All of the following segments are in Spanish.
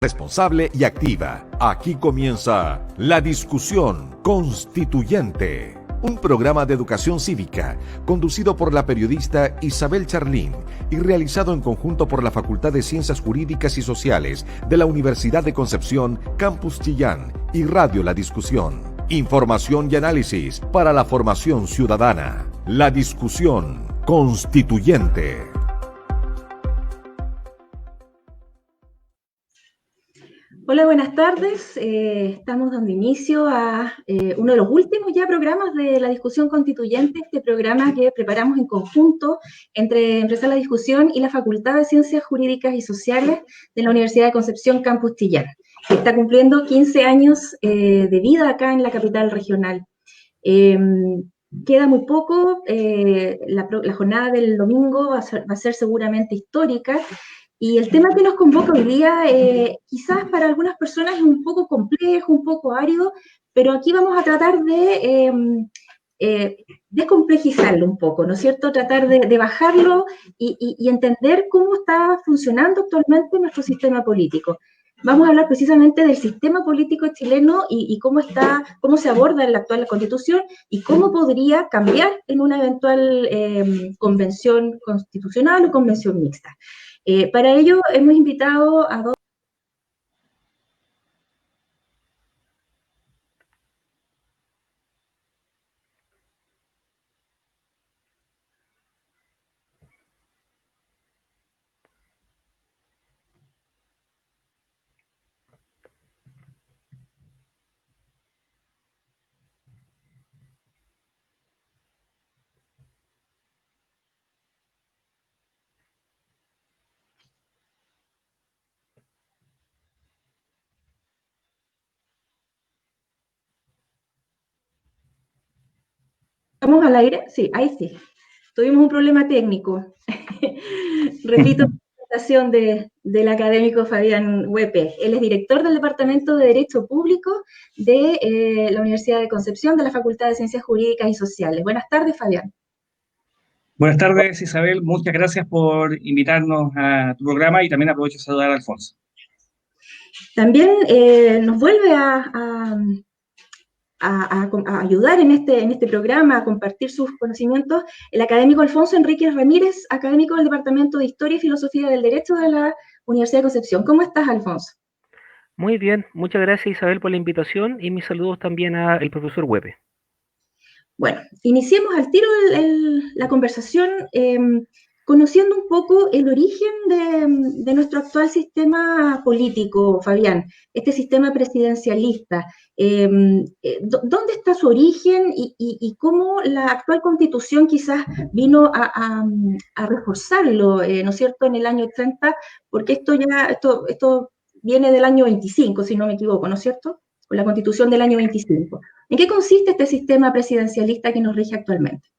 responsable y activa. Aquí comienza La Discusión Constituyente, un programa de educación cívica conducido por la periodista Isabel Charlín y realizado en conjunto por la Facultad de Ciencias Jurídicas y Sociales de la Universidad de Concepción, Campus Chillán y Radio La Discusión. Información y análisis para la formación ciudadana. La Discusión Constituyente. Hola, buenas tardes. Estamos dando inicio a uno de los últimos ya programas de La Discusión Constituyente, este programa que preparamos en conjunto entre Empresa La Discusión y la Facultad de Ciencias Jurídicas y Sociales de la Universidad de Concepción, Campus Chillán, que está cumpliendo 15 años de vida acá en la capital regional. Queda muy poco, la jornada del domingo va a ser seguramente histórica. Y el tema que nos convoca hoy día, quizás para algunas personas es un poco complejo, un poco árido, pero aquí vamos a tratar de descomplejizarlo un poco, ¿no es cierto? Tratar de bajarlo y entender cómo está funcionando actualmente nuestro sistema político. Vamos a hablar precisamente del sistema político chileno y cómo se aborda en la actual Constitución y cómo podría cambiar en una eventual convención constitucional o convención mixta. Para ello hemos invitado a dos. ¿Estamos al aire? Sí, ahí sí. Tuvimos un problema técnico. Repito la presentación del académico Fabián Huepe. Él es director del Departamento de Derecho Público de la Universidad de Concepción, de la Facultad de Ciencias Jurídicas y Sociales. Buenas tardes, Fabián. Buenas tardes, Isabel. Muchas gracias por invitarnos a tu programa y también aprovecho de saludar a Alfonso. También nos vuelve a ayudar en este programa, a compartir sus conocimientos, el académico Alfonso Enríquez Ramírez, académico del Departamento de Historia y Filosofía del Derecho de la Universidad de Concepción. ¿Cómo estás, Alfonso? Muy bien, muchas gracias, Isabel, por la invitación y mis saludos también al profesor Huepe. Bueno, iniciemos al tiro la conversación conociendo un poco el origen de nuestro actual sistema político, Fabián, este sistema presidencialista. ¿Dónde está su origen y cómo la actual Constitución quizás vino a reforzarlo, ¿no es cierto?, en el año 30, porque esto viene del año 25, si no me equivoco, ¿no es cierto?, con la Constitución del año 25. ¿En qué consiste este sistema presidencialista que nos rige actualmente?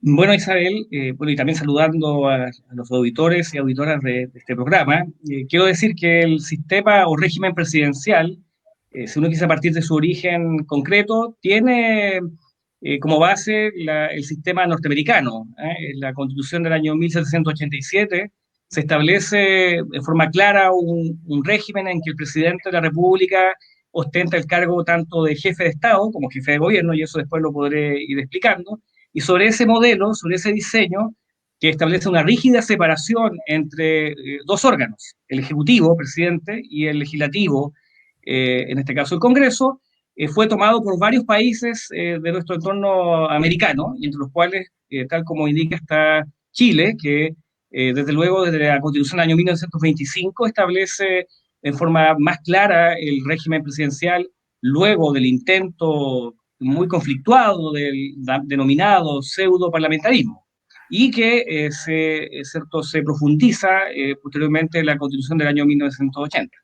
Bueno, Isabel, y también saludando a los auditores y auditoras de este programa, quiero decir que el sistema o régimen presidencial, si uno quise partir de su origen concreto, tiene como base el sistema norteamericano. En la Constitución del año 1787 se establece de forma clara un régimen en que el presidente de la República ostenta el cargo tanto de jefe de Estado como jefe de gobierno, y eso después lo podré ir explicando. Y sobre ese modelo, sobre ese diseño, que establece una rígida separación entre dos órganos, el Ejecutivo, presidente, y el Legislativo, en este caso el Congreso, fue tomado por varios países de nuestro entorno americano, y entre los cuales, tal como indica, está Chile, que desde luego desde la Constitución del año 1925 establece en forma más clara el régimen presidencial luego del intento muy conflictuado del denominado pseudo-parlamentarismo, y que se profundiza posteriormente en la Constitución del año 1980.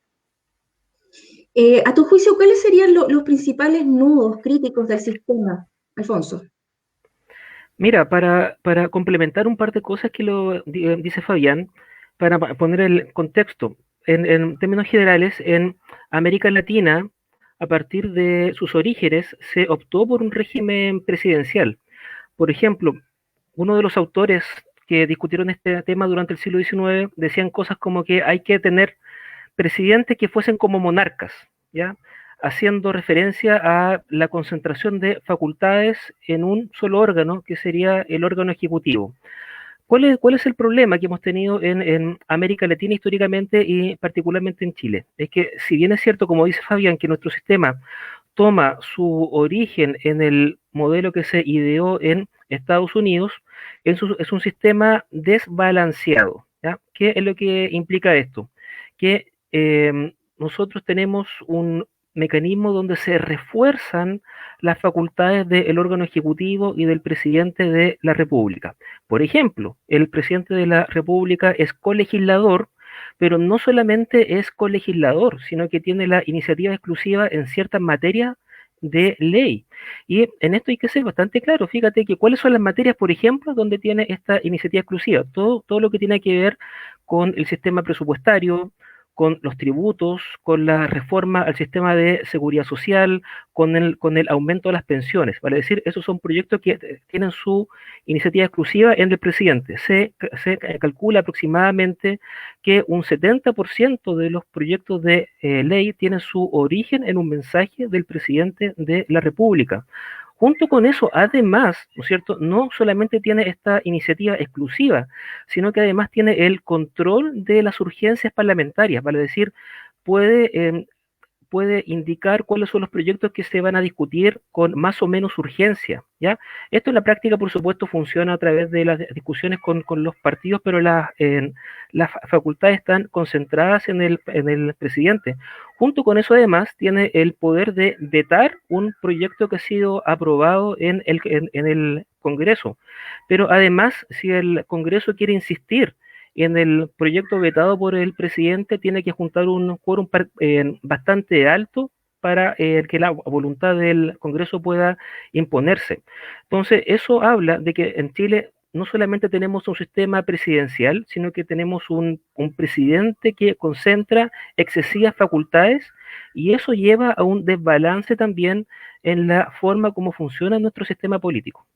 A tu juicio, ¿cuáles serían los principales nudos críticos del sistema, Alfonso? Mira, para complementar un par de cosas que dice Fabián, para poner el contexto, en términos generales, en América Latina, a partir de sus orígenes, se optó por un régimen presidencial. Por ejemplo, uno de los autores que discutieron este tema durante el siglo XIX decían cosas como que hay que tener presidentes que fuesen como monarcas, ¿ya? Haciendo referencia a la concentración de facultades en un solo órgano, que sería el órgano ejecutivo. ¿Cuál es el problema que hemos tenido en América Latina históricamente y particularmente en Chile? Es que si bien es cierto, como dice Fabián, que nuestro sistema toma su origen en el modelo que se ideó en Estados Unidos, es un sistema desbalanceado, ¿ya? ¿Qué es lo que implica esto? Que nosotros tenemos un mecanismo donde se refuerzan las facultades del órgano ejecutivo y del presidente de la República. Por ejemplo, el presidente de la República es colegislador, pero no solamente es colegislador, sino que tiene la iniciativa exclusiva en ciertas materias de ley. Y en esto hay que ser bastante claro. Fíjate que cuáles son las materias, por ejemplo, donde tiene esta iniciativa exclusiva. Todo lo que tiene que ver con el sistema presupuestario, con los tributos, con la reforma al sistema de seguridad social, con el aumento de las pensiones. Vale decir, esos son proyectos que tienen su iniciativa exclusiva en el presidente. Se calcula aproximadamente que un 70% de los proyectos de ley tienen su origen en un mensaje del presidente de la República. Junto con eso, además, ¿no es cierto?, no solamente tiene esta iniciativa exclusiva, sino que además tiene el control de las urgencias parlamentarias, vale decir, puede indicar cuáles son los proyectos que se van a discutir con más o menos urgencia, ¿ya? Esto en la práctica, por supuesto, funciona a través de las discusiones con los partidos, pero las facultades están concentradas en el presidente. Junto con eso, además, tiene el poder de vetar un proyecto que ha sido aprobado en el Congreso. Pero además, si el Congreso quiere insistir en el proyecto vetado por el presidente, tiene que juntar un quórum bastante alto para que la voluntad del Congreso pueda imponerse. Entonces, eso habla de que en Chile no solamente tenemos un sistema presidencial, sino que tenemos un presidente que concentra excesivas facultades, y eso lleva a un desbalance también en la forma como funciona nuestro sistema político.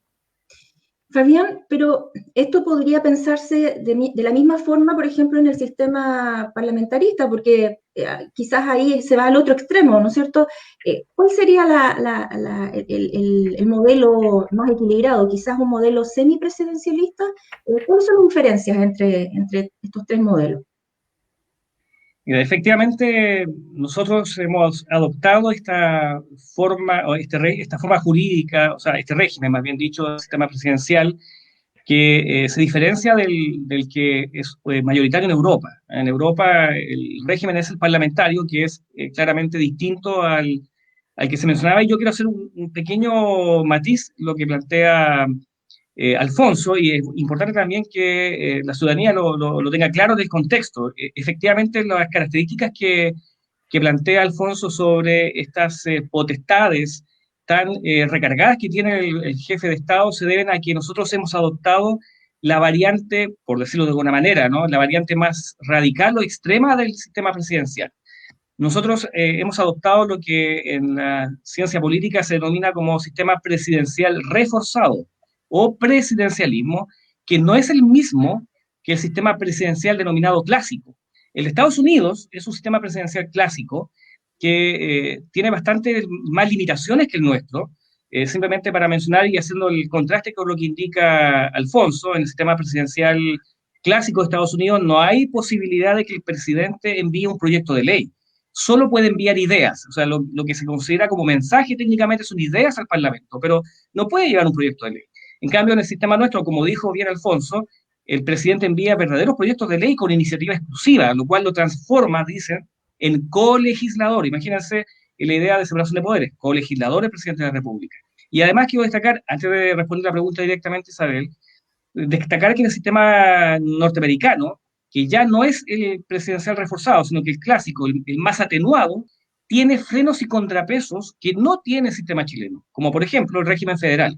Fabián, pero esto podría pensarse de la misma forma, por ejemplo, en el sistema parlamentarista, porque quizás ahí se va al otro extremo, ¿no es cierto? ¿Cuál sería el modelo más equilibrado? ¿Quizás un modelo semipresidencialista? ¿Cuáles son las diferencias entre estos tres modelos? Efectivamente, nosotros hemos adoptado esta forma, o esta forma jurídica, o sea, este régimen, más bien dicho, del sistema presidencial, que se diferencia del que es mayoritario en Europa. En Europa el régimen es el parlamentario, que es claramente distinto al que se mencionaba, y yo quiero hacer un pequeño matiz, lo que plantea Alfonso, y es importante también que la ciudadanía lo tenga claro del contexto. Efectivamente, las características que plantea Alfonso sobre estas potestades tan recargadas que tiene el jefe de Estado se deben a que nosotros hemos adoptado la variante, por decirlo de alguna manera, ¿no?, la variante más radical o extrema del sistema presidencial. Nosotros hemos adoptado lo que en la ciencia política se denomina como sistema presidencial reforzado o presidencialismo, que no es el mismo que el sistema presidencial denominado clásico. El de Estados Unidos es un sistema presidencial clásico que tiene bastante más limitaciones que el nuestro. Simplemente para mencionar y haciendo el contraste con lo que indica Alfonso, en el sistema presidencial clásico de Estados Unidos no hay posibilidad de que el presidente envíe un proyecto de ley. Solo puede enviar ideas, o sea, lo que se considera como mensaje técnicamente son ideas al Parlamento, pero no puede llevar un proyecto de ley. En cambio, en el sistema nuestro, como dijo bien Alfonso, el presidente envía verdaderos proyectos de ley con iniciativa exclusiva, lo cual lo transforma, dicen, en colegislador. Imagínense la idea de separación de poderes, colegislador el presidente de la República. Y además quiero destacar, antes de responder la pregunta directamente, Isabel, destacar que en el sistema norteamericano, que ya no es el presidencial reforzado, sino que el clásico, el más atenuado, tiene frenos y contrapesos que no tiene el sistema chileno, como por ejemplo el régimen federal.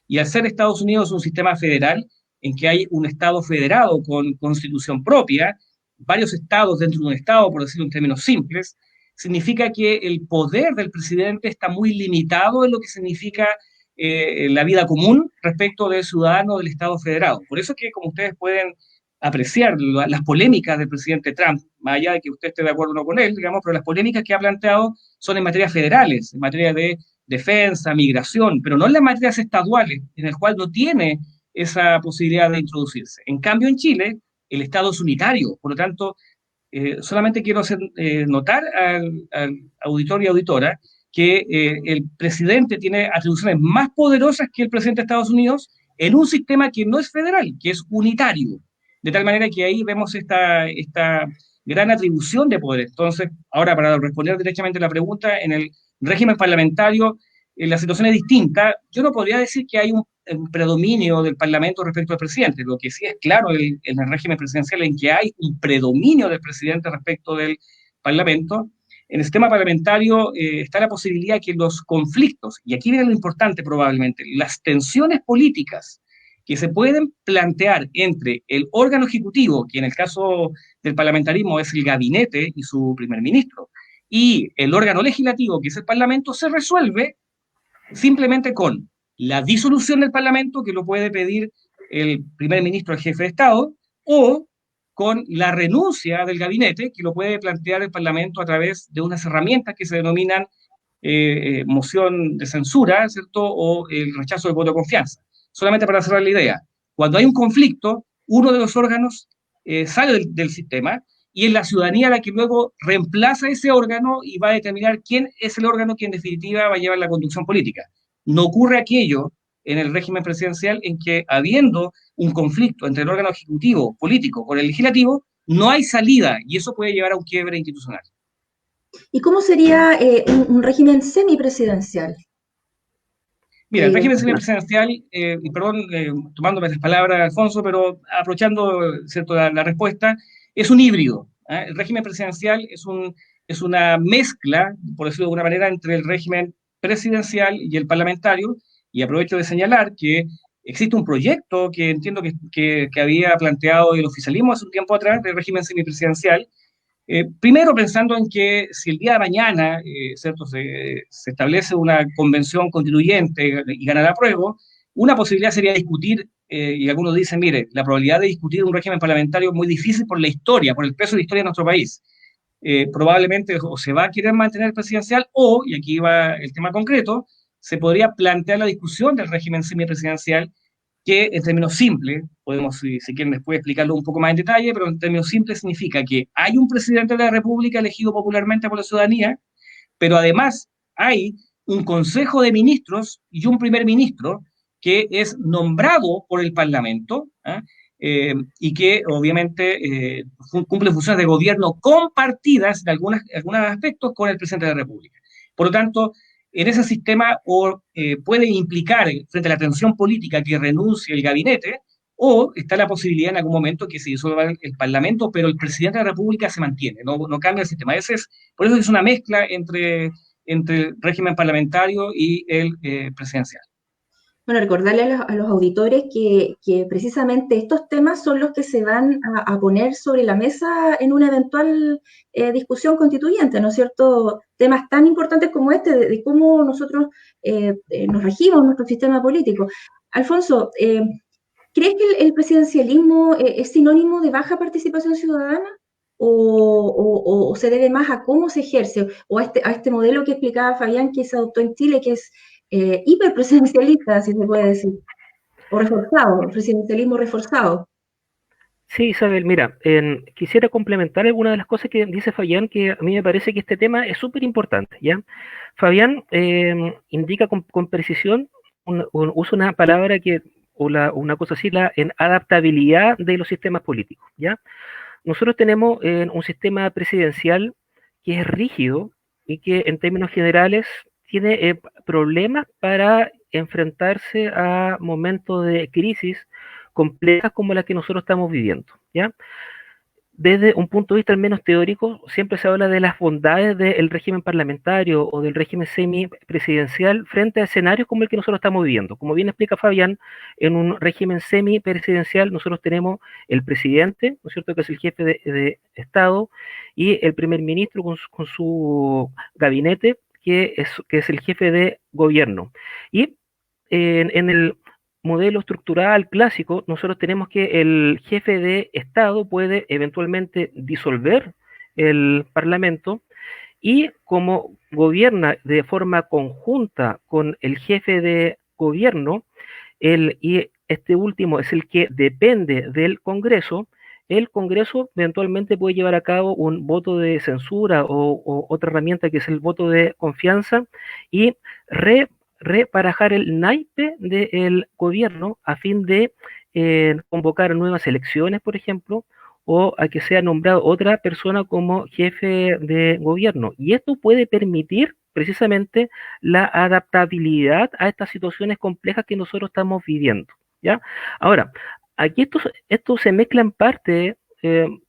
Y al ser Estados Unidos un sistema federal, en que hay un Estado federado con constitución propia, varios estados dentro de un Estado, por decirlo en términos simples, significa que el poder del presidente está muy limitado en lo que significa la vida común respecto del ciudadano del Estado federado. Por eso es que, como ustedes pueden apreciar las polémicas del presidente Trump, más allá de que usted esté de acuerdo o no con él, digamos, pero las polémicas que ha planteado son en materias federales, en materia de defensa, migración, pero no en las materias estaduales, en el cual no tiene esa posibilidad de introducirse. En cambio, en Chile, el Estado es unitario, por lo tanto, solamente quiero hacer notar al auditor y auditora que el presidente tiene atribuciones más poderosas que el presidente de Estados Unidos en un sistema que no es federal, que es unitario. De tal manera que ahí vemos esta gran atribución de poder. Entonces, ahora para responder directamente a la pregunta, en el régimen parlamentario la situación es distinta. Yo no podría decir que hay un predominio del Parlamento respecto al presidente. Lo que sí es claro en el régimen presidencial en que hay un predominio del presidente respecto del Parlamento. En el sistema parlamentario está la posibilidad que los conflictos, y aquí viene lo importante probablemente, las tensiones políticas que se pueden plantear entre el órgano ejecutivo, que en el caso del parlamentarismo es el gabinete y su primer ministro, y el órgano legislativo, que es el Parlamento, se resuelve simplemente con la disolución del Parlamento, que lo puede pedir el primer ministro, el jefe de Estado, o con la renuncia del gabinete, que lo puede plantear el Parlamento a través de unas herramientas que se denominan moción de censura, ¿cierto? O el rechazo del voto de confianza. Solamente para cerrar la idea, cuando hay un conflicto, uno de los órganos sale del sistema y es la ciudadanía la que luego reemplaza ese órgano y va a determinar quién es el órgano que en definitiva va a llevar la conducción política. No ocurre aquello en el régimen presidencial en que, habiendo un conflicto entre el órgano ejecutivo político con el legislativo, no hay salida y eso puede llevar a un quiebre institucional. ¿Y cómo sería un régimen semipresidencial? Mira, el régimen semipresidencial, y perdón, tomándome las palabras, Alfonso, pero aprovechando, ¿cierto?, la respuesta, es un híbrido. El régimen presidencial es una mezcla, por decirlo de alguna manera, entre el régimen presidencial y el parlamentario, y aprovecho de señalar que existe un proyecto que entiendo que había planteado el oficialismo hace un tiempo atrás del régimen semipresidencial, primero pensando en que si el día de mañana ¿cierto? Se establece una convención constituyente y gana el apruebo, una posibilidad sería discutir, y algunos dicen, mire, la probabilidad de discutir un régimen parlamentario es muy difícil por la historia, por el peso de la historia de nuestro país. Probablemente o se va a querer mantener el presidencial o, y aquí va el tema concreto, se podría plantear la discusión del régimen semipresidencial que en términos simples, podemos, si quieren después explicarlo un poco más en detalle, pero en términos simples significa que hay un presidente de la República elegido popularmente por la ciudadanía, pero además hay un consejo de ministros y un primer ministro que es nombrado por el Parlamento, y que obviamente cumple funciones de gobierno compartidas en algunos aspectos con el presidente de la República. Por lo tanto, en ese sistema puede implicar, frente a la tensión política, que renuncie el gabinete, o está la posibilidad en algún momento que se disuelva el Parlamento, pero el presidente de la República se mantiene, no cambia el sistema. Por eso es una mezcla entre el régimen parlamentario y el presidencial. Bueno, recordarle a los auditores que precisamente estos temas son los que se van a poner sobre la mesa en una eventual discusión constituyente, ¿no es cierto? Temas tan importantes como este, de cómo nosotros nos regimos nuestro sistema político. Alfonso, ¿crees que el presidencialismo es sinónimo de baja participación ciudadana? ¿O se debe más a cómo se ejerce? ¿O a este modelo que explicaba Fabián que se adoptó en Chile, que es hiperpresidencialista, si se puede decir, o reforzado, presidencialismo reforzado? Sí, Isabel, mira, quisiera complementar alguna de las cosas que dice Fabián, que a mí me parece que este tema es súper importante, ¿ya? Fabián indica con precisión, usa una palabra una cosa así, en adaptabilidad de los sistemas políticos, ¿ya? Nosotros tenemos un sistema presidencial que es rígido y que en términos generales tiene problemas para enfrentarse a momentos de crisis complejas como la que nosotros estamos viviendo, ¿ya? Desde un punto de vista al menos teórico, siempre se habla de las bondades del régimen parlamentario o del régimen semipresidencial frente a escenarios como el que nosotros estamos viviendo. Como bien explica Fabián, en un régimen semipresidencial nosotros tenemos el presidente, ¿no es cierto?, que es el jefe de Estado, y el primer ministro con su gabinete, que es el jefe de gobierno. Y en el modelo estructural clásico, nosotros tenemos que el jefe de Estado puede eventualmente disolver el Parlamento y como gobierna de forma conjunta con el jefe de gobierno, y este último es el que depende del Congreso, el Congreso eventualmente puede llevar a cabo un voto de censura o otra herramienta que es el voto de confianza y reparajar el naipe del gobierno a fin de convocar nuevas elecciones, por ejemplo, o a que sea nombrado otra persona como jefe de gobierno. Y esto puede permitir precisamente la adaptabilidad a estas situaciones complejas que nosotros estamos viviendo, ¿ya? Ahora, aquí esto se mezcla en parte,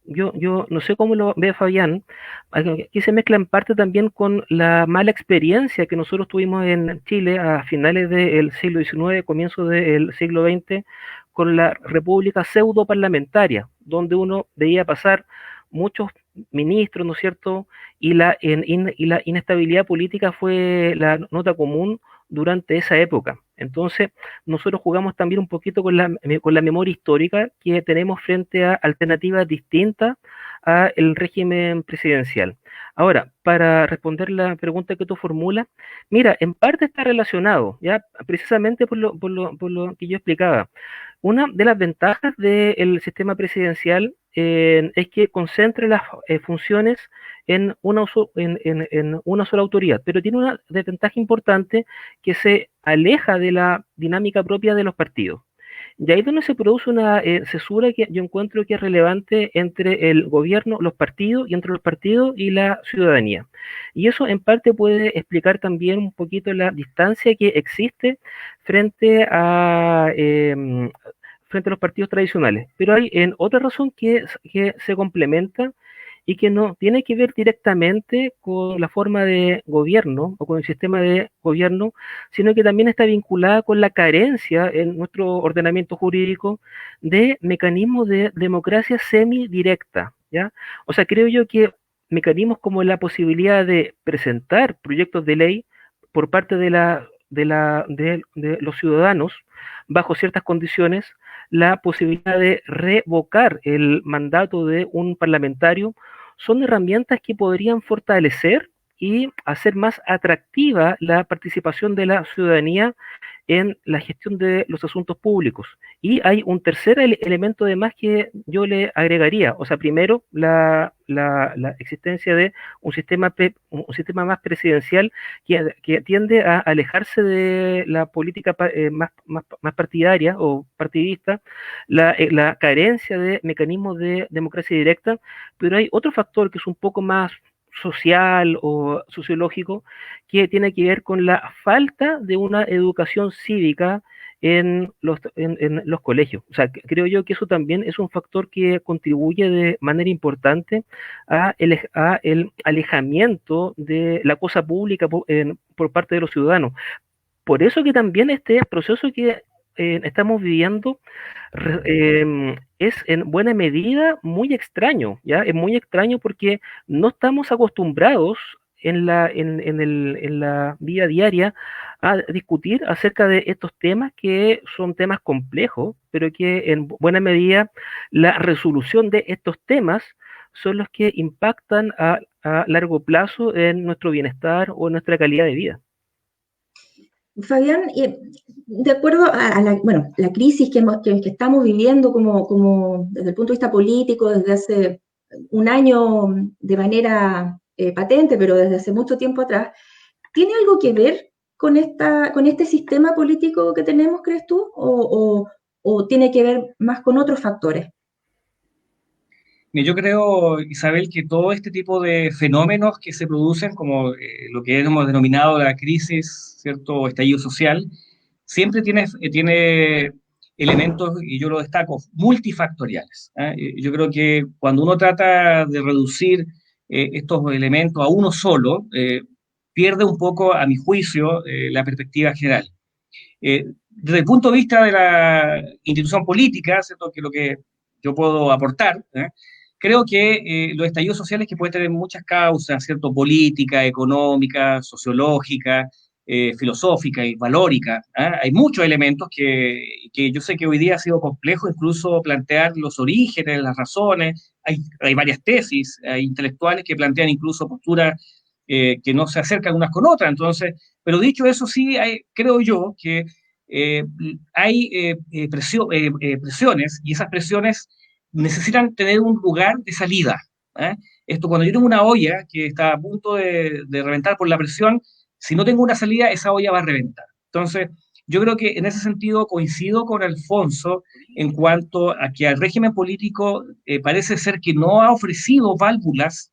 yo no sé cómo lo ve Fabián, aquí se mezcla en parte también con la mala experiencia que nosotros tuvimos en Chile a finales del siglo XIX, comienzo del siglo XX, con la república pseudo parlamentaria, donde uno veía pasar muchos ministros, ¿no es cierto? Y la inestabilidad política fue la nota común durante esa época. Entonces, nosotros jugamos también un poquito con la memoria histórica que tenemos frente a alternativas distintas al régimen presidencial. Ahora, para responder la pregunta que tú formulas, mira, en parte está relacionado, ya precisamente por lo que yo explicaba. Una de las ventajas del sistema presidencial es que concentra las funciones en una sola autoridad, pero tiene una desventaja importante que se aleja de la dinámica propia de los partidos. Y ahí es donde se produce una cesura que yo encuentro que es relevante entre el gobierno, los partidos, y entre los partidos y la ciudadanía. Y eso en parte puede explicar también un poquito la distancia que existe frente frente a los partidos tradicionales. Pero hay otra razón que se complementa y que no tiene que ver directamente con la forma de gobierno o con el sistema de gobierno, sino que también está vinculada con la carencia en nuestro ordenamiento jurídico de mecanismos de democracia semidirecta, ¿ya? O sea, creo yo que mecanismos como la posibilidad de presentar proyectos de ley por parte de los ciudadanos bajo ciertas condiciones, la posibilidad de revocar el mandato de un parlamentario, son herramientas que podrían fortalecer y hacer más atractiva la participación de la ciudadanía en la gestión de los asuntos públicos. Y hay un tercer elemento de más que yo le agregaría. O sea, primero, la existencia de un sistema más presidencial que tiende a alejarse de la política más partidaria o partidista, la carencia de mecanismos de democracia directa, pero hay otro factor que es un poco más social o sociológico que tiene que ver con la falta de una educación cívica en los colegios. O sea, creo yo que eso también es un factor que contribuye de manera importante a el alejamiento de la cosa pública por parte de los ciudadanos. Por eso que también este proceso que estamos viviendo es en buena medida muy extraño, ¿ya? Es muy extraño porque no estamos acostumbrados en la vida diaria a discutir acerca de estos temas que son temas complejos, pero que en buena medida la resolución de estos temas son los que impactan a largo plazo en nuestro bienestar o en nuestra calidad de vida. Fabián, de acuerdo a la crisis que estamos viviendo como desde el punto de vista político desde hace un año de manera patente, pero desde hace mucho tiempo atrás, ¿tiene algo que ver con este sistema político que tenemos, crees tú? ¿O tiene que ver más con otros factores? Yo creo, Isabel, que todo este tipo de fenómenos que se producen, como lo que hemos denominado la crisis, ¿cierto?, o estallido social, siempre tiene elementos, y yo lo destaco, multifactoriales. Yo creo que cuando uno trata de reducir estos elementos a uno solo, pierde un poco, a mi juicio, la perspectiva general. Desde el punto de vista de la institución política, ¿cierto?, que es lo que yo puedo aportar, creo que los estallidos sociales que pueden tener muchas causas, ¿cierto?, política, económica, sociológica, filosófica y valórica. Hay muchos elementos que yo sé que hoy día ha sido complejo incluso plantear los orígenes, las razones. Hay varias tesis intelectuales que plantean incluso posturas que no se acercan unas con otras. Entonces, pero dicho eso, sí, creo yo que hay presiones, y esas presiones necesitan tener un lugar de salida. Esto, cuando yo tengo una olla que está a punto de reventar por la presión, si no tengo una salida, esa olla va a reventar. Entonces, yo creo que en ese sentido coincido con Alfonso en cuanto a que al régimen político parece ser que no ha ofrecido válvulas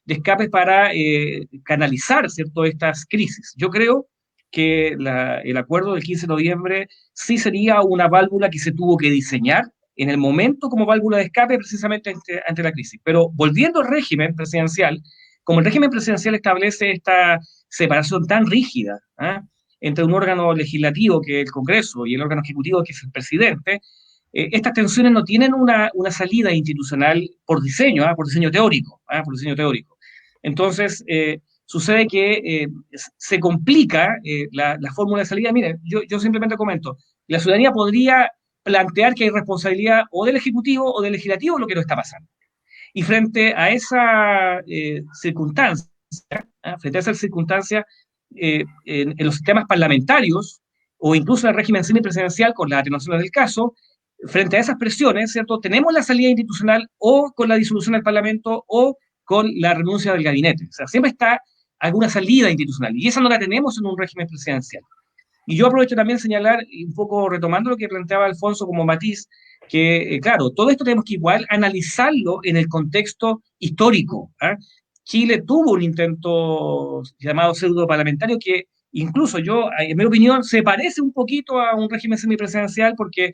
de escape para canalizar, ¿cierto?, estas crisis. Yo creo que el acuerdo del 15 de noviembre sí sería una válvula que se tuvo que diseñar en el momento como válvula de escape precisamente ante la crisis. Pero volviendo al régimen presidencial, como el régimen presidencial establece esta separación tan rígida entre un órgano legislativo, que es el Congreso, y el órgano ejecutivo, que es el presidente, estas tensiones no tienen una salida institucional por diseño, por diseño teórico, por diseño teórico. Entonces, sucede que se complica la fórmula de salida. Mire, yo simplemente comento, la ciudadanía podría plantear que hay responsabilidad o del Ejecutivo o del Legislativo lo que no está pasando. Y frente a esa circunstancia, en los sistemas parlamentarios o incluso en el régimen semipresidencial con las atenuaciones del caso, frente a esas presiones, ¿cierto?, tenemos la salida institucional o con la disolución del Parlamento o con la renuncia del gabinete. O sea, siempre está alguna salida institucional y esa no la tenemos en un régimen presidencial. Y yo aprovecho también señalar, un poco retomando lo que planteaba Alfonso como matiz, que, claro, todo esto tenemos que igual analizarlo en el contexto histórico. Chile tuvo un intento llamado pseudo parlamentario que incluso yo, en mi opinión, se parece un poquito a un régimen semipresidencial porque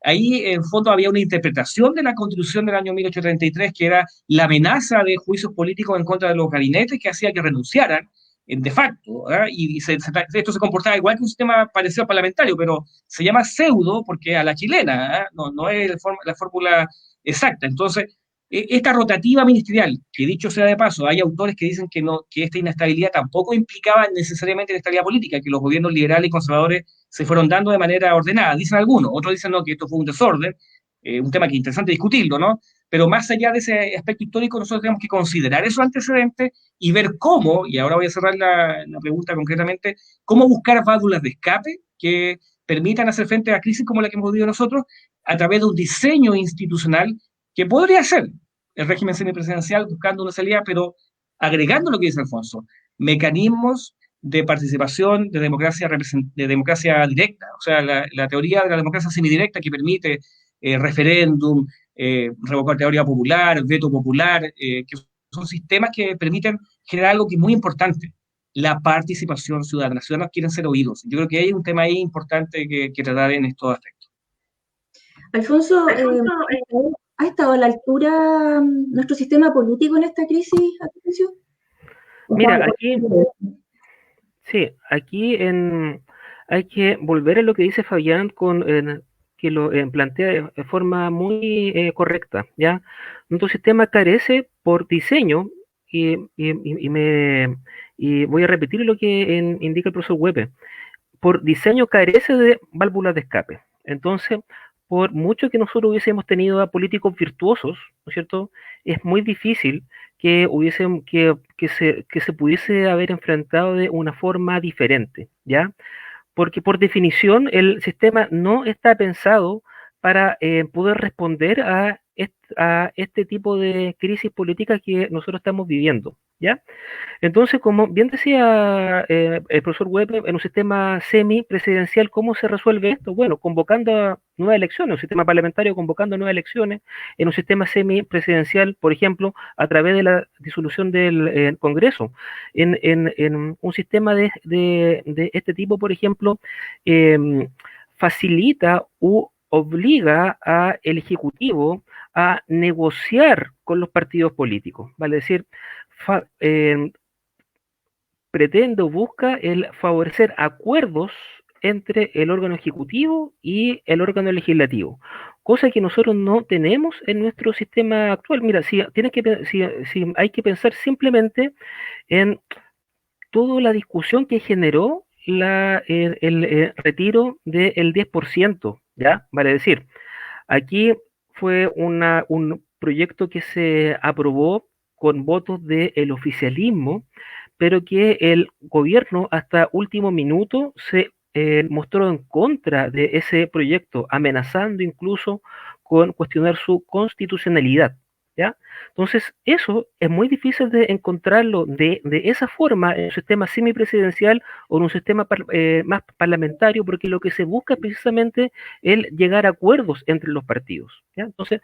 ahí en fondo había una interpretación de la Constitución del año 1833 que era la amenaza de juicios políticos en contra de los gabinetes que hacía que renunciaran de facto, y esto se comportaba igual que un sistema parecido al parlamentario, pero se llama pseudo porque a la chilena, no es la fórmula exacta. Entonces, esta rotativa ministerial, que dicho sea de paso, hay autores que dicen que esta inestabilidad tampoco implicaba necesariamente inestabilidad política, que los gobiernos liberales y conservadores se fueron dando de manera ordenada, dicen algunos, otros dicen no, que esto fue un desorden, un tema que es interesante discutirlo, ¿no? Pero más allá de ese aspecto histórico, nosotros tenemos que considerar esos antecedentes y ver cómo, y ahora voy a cerrar la pregunta concretamente, cómo buscar válvulas de escape que permitan hacer frente a crisis como la que hemos vivido nosotros a través de un diseño institucional que podría ser el régimen semipresidencial buscando una salida, pero agregando lo que dice Alfonso, mecanismos de participación de democracia directa, o sea, la teoría de la democracia semidirecta que permite referéndum, revocatoria popular, veto popular, que son sistemas que permiten generar algo que es muy importante, la participación ciudadana. Los ciudadanos quieren ser oídos. Yo creo que hay un tema ahí importante que tratar en estos aspectos. Alfonso, ¿ha estado a la altura nuestro sistema político en esta crisis, Patricio? Mira, aquí hay que volver a lo que dice Fabián que lo plantea de forma muy correcta, ¿ya? Nuestro sistema carece por diseño, y voy a repetir lo que indica el profesor Weber, por diseño carece de válvulas de escape. Entonces, por mucho que nosotros hubiésemos tenido a políticos virtuosos, ¿no es cierto?, es muy difícil que se pudiese haber enfrentado de una forma diferente, ¿ya? Porque por definición el sistema no está pensado para poder responder a este tipo de crisis política que nosotros estamos viviendo, ¿ya? Entonces, como bien decía el profesor Weber, en un sistema semipresidencial, ¿cómo se resuelve esto? Bueno, convocando a nuevas elecciones, un sistema parlamentario convocando a nuevas elecciones, en un sistema semipresidencial, por ejemplo, a través de la disolución del Congreso. En un sistema de este tipo, por ejemplo, facilita u obliga al Ejecutivo a negociar con los partidos políticos, vale decir, pretende o busca el favorecer acuerdos entre el órgano ejecutivo y el órgano legislativo, cosa que nosotros no tenemos en nuestro sistema actual. Mira, si hay que pensar simplemente en toda la discusión que generó el retiro del 10%, ¿ya? Vale decir, aquí fue un proyecto que se aprobó con votos del oficialismo, pero que el gobierno hasta último minuto se mostró en contra de ese proyecto, amenazando incluso con cuestionar su constitucionalidad. ¿Ya? Entonces, eso es muy difícil de encontrarlo de esa forma en un sistema semipresidencial o en un sistema más parlamentario, porque lo que se busca es precisamente el llegar a acuerdos entre los partidos. ¿Ya? Entonces,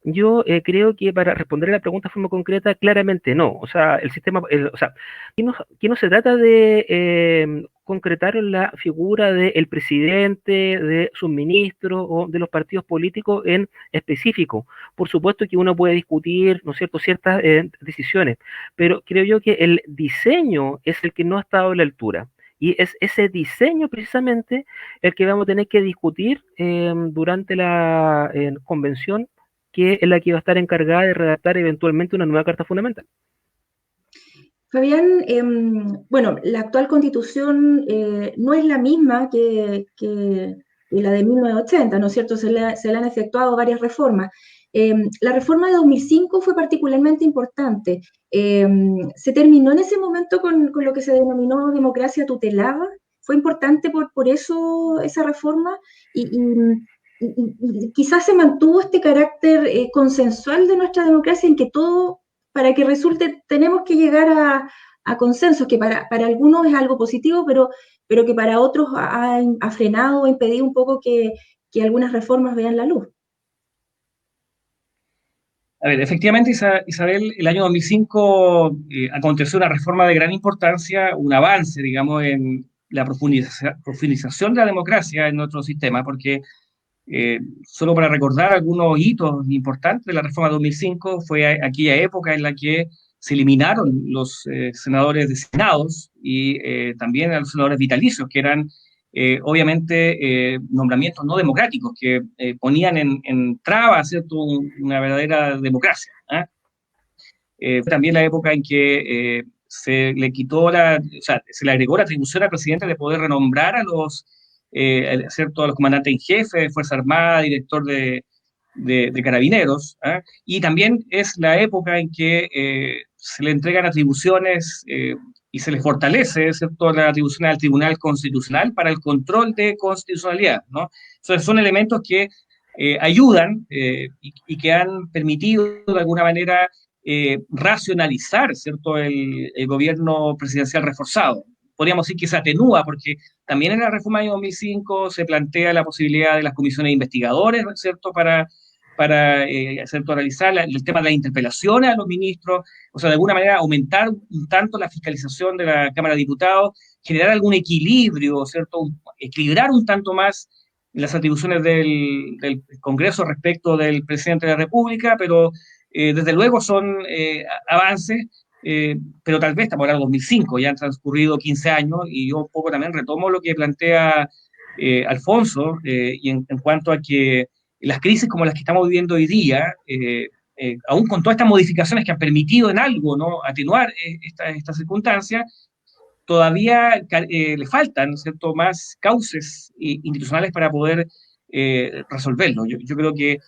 yo creo que para responder a la pregunta de forma concreta, claramente no. O sea, el sistema, o sea, aquí no se trata de concretar la figura del presidente, de sus ministros o de los partidos políticos en específico. Por supuesto que uno puede discutir, ¿no es cierto?, ciertas decisiones, pero creo yo que el diseño es el que no ha estado a la altura. Y es ese diseño precisamente el que vamos a tener que discutir durante la convención, que es la que va a estar encargada de redactar eventualmente una nueva carta fundamental. Fabián, bueno, la actual constitución no es la misma que la de 1980, ¿no es cierto? Se le han efectuado varias reformas. La reforma de 2005 fue particularmente importante. Se terminó en ese momento con lo que se denominó democracia tutelada. Fue importante por eso esa reforma y quizás se mantuvo este carácter consensual de nuestra democracia en que todo, para que resulte, tenemos que llegar a consensos, que para algunos es algo positivo, pero que para otros ha frenado o impedido un poco que algunas reformas vean la luz. A ver, efectivamente, Isabel, el año 2005 aconteció una reforma de gran importancia, un avance, digamos, en la profundización de la democracia en nuestro sistema, porque solo para recordar algunos hitos importantes de la reforma de 2005, fue aquella época en la que se eliminaron los senadores designados y también a los senadores vitalicios, que eran obviamente nombramientos no democráticos, que ponían en traba, ¿cierto?, una verdadera democracia. Fue también la época en que se le quitó se le agregó la atribución al presidente de poder renombrar a los ¿cierto?, a los comandantes en jefe de Fuerza Armada, director de Carabineros, y también es la época en que se le entregan atribuciones y se le fortalece, ¿cierto?, las atribuciones al Tribunal Constitucional para el control de constitucionalidad, ¿no? Entonces son elementos que ayudan y que han permitido de alguna manera racionalizar, ¿cierto?, el gobierno presidencial reforzado. Podríamos decir que se atenúa, porque también en la reforma de 2005 se plantea la posibilidad de las comisiones de investigadores, ¿cierto?, para ¿cierto?, realizar el tema de las interpelaciones a los ministros, o sea, de alguna manera aumentar un tanto la fiscalización de la Cámara de Diputados, generar algún equilibrio, ¿cierto?, equilibrar un tanto más las atribuciones del Congreso respecto del presidente de la República, pero desde luego son avances. Pero tal vez estamos hablando de 2005, ya han transcurrido 15 años, y yo un poco también retomo lo que plantea Alfonso, y en cuanto a que las crisis como las que estamos viviendo hoy día, aún con todas estas modificaciones que han permitido en algo, ¿no?, atenuar esta circunstancia, todavía le faltan, ¿cierto?, más cauces institucionales para poder resolverlo. Yo creo que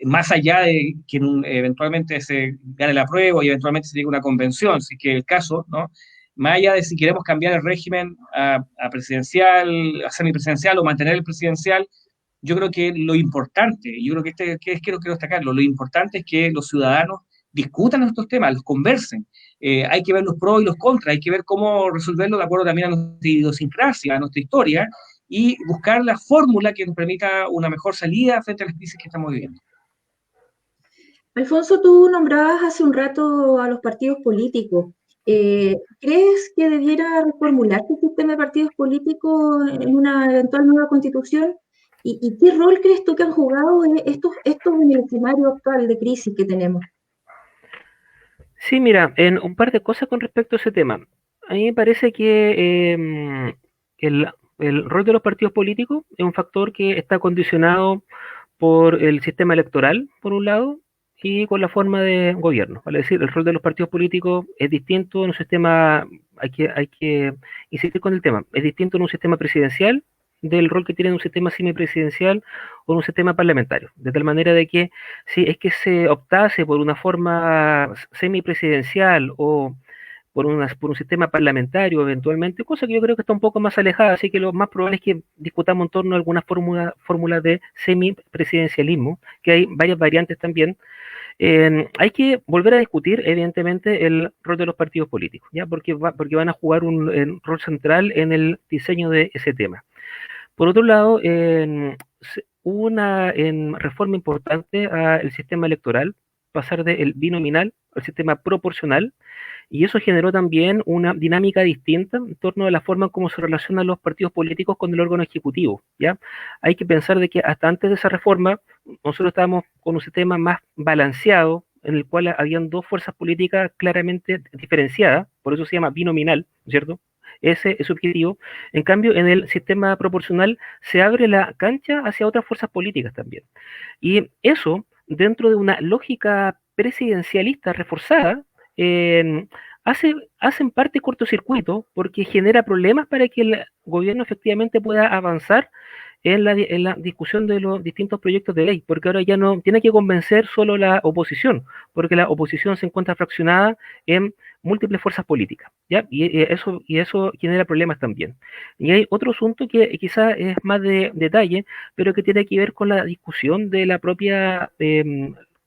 más allá de que eventualmente se gane la prueba y eventualmente se llegue a una convención, si es que es el caso, ¿no?, más allá de si queremos cambiar el régimen a presidencial, a semipresidencial o mantener el presidencial, yo creo que lo importante, yo creo que quiero destacarlo, lo importante es que los ciudadanos discutan estos temas, los conversen. Hay que ver los pros y los contras, hay que ver cómo resolverlo de acuerdo también a nuestra idiosincrasia, a nuestra historia, y buscar la fórmula que nos permita una mejor salida frente a las crisis que estamos viviendo. Alfonso, tú nombrabas hace un rato a los partidos políticos. ¿Crees que debiera reformularse el sistema de partidos políticos en una eventual nueva constitución? ¿Y qué rol crees tú que han jugado estos en el escenario actual de crisis que tenemos? Sí, mira, en un par de cosas con respecto a ese tema. A mí me parece que el rol de los partidos políticos es un factor que está condicionado por el sistema electoral, por un lado, y con la forma de gobierno. Vale decir, el rol de los partidos políticos es distinto en un sistema hay que insistir con el tema. Es distinto en un sistema presidencial del rol que tiene en un sistema semipresidencial o en un sistema parlamentario. De tal manera de que si es que se optase por una forma semipresidencial o por un sistema parlamentario eventualmente, cosa que yo creo que está un poco más alejada, así que lo más probable es que discutamos en torno a alguna fórmula de semipresidencialismo, que hay varias variantes también. Hay que volver a discutir, evidentemente, el rol de los partidos políticos, ¿ya? Porque van a jugar un rol central en el diseño de ese tema. Por otro lado, hubo una reforma importante al sistema electoral, pasar del binominal al sistema proporcional, y eso generó también una dinámica distinta en torno a la forma en cómo se relacionan los partidos políticos con el órgano ejecutivo, ¿ya? Hay que pensar de que hasta antes de esa reforma nosotros estábamos con un sistema más balanceado, en el cual habían dos fuerzas políticas claramente diferenciadas, por eso se llama binominal, ¿cierto? Ese es su objetivo. En cambio, en el sistema proporcional se abre la cancha hacia otras fuerzas políticas también. Y eso, dentro de una lógica presidencialista reforzada, hace en parte cortocircuito porque genera problemas para que el gobierno efectivamente pueda avanzar en la discusión de los distintos proyectos de ley, porque ahora ya no tiene que convencer solo la oposición, porque la oposición se encuentra fraccionada en múltiples fuerzas políticas, ¿ya? Y eso genera problemas también. Y hay otro asunto que quizás es más de detalle, pero que tiene que ver con la discusión de la propia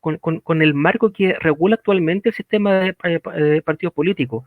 con el marco que regula actualmente el sistema de partidos políticos.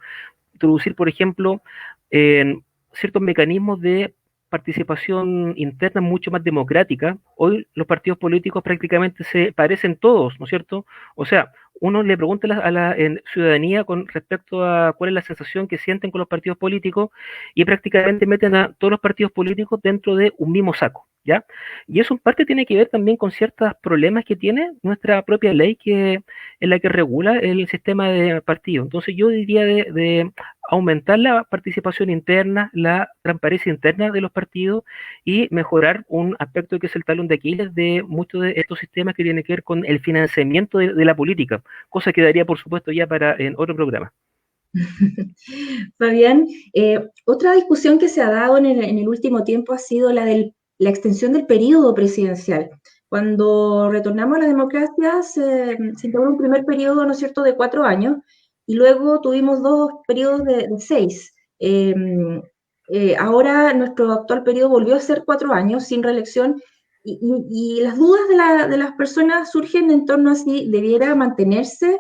Introducir, por ejemplo, ciertos mecanismos de participación interna mucho más democrática. Hoy los partidos políticos prácticamente se parecen todos, ¿no es cierto? O sea, uno le pregunta a la ciudadanía con respecto a cuál es la sensación que sienten con los partidos políticos y prácticamente meten a todos los partidos políticos dentro de un mismo saco, ¿ya? Y eso en parte tiene que ver también con ciertos problemas que tiene nuestra propia ley que es la que regula el sistema de partidos. Entonces yo diría de aumentar la participación interna, la transparencia interna de los partidos y mejorar un aspecto que es el talón de Aquiles de muchos de estos sistemas que tienen que ver con el financiamiento de la política, cosa que daría, por supuesto, ya para en otro programa. Fabián, otra discusión que se ha dado en el último tiempo ha sido la de la extensión del periodo presidencial. Cuando retornamos a la democracia se instauró un primer periodo, ¿no es cierto?, de 4 años, y luego tuvimos 2 periodos de 6. Ahora nuestro actual periodo volvió a ser 4 años sin reelección, y las dudas de las personas surgen en torno a si debiera mantenerse,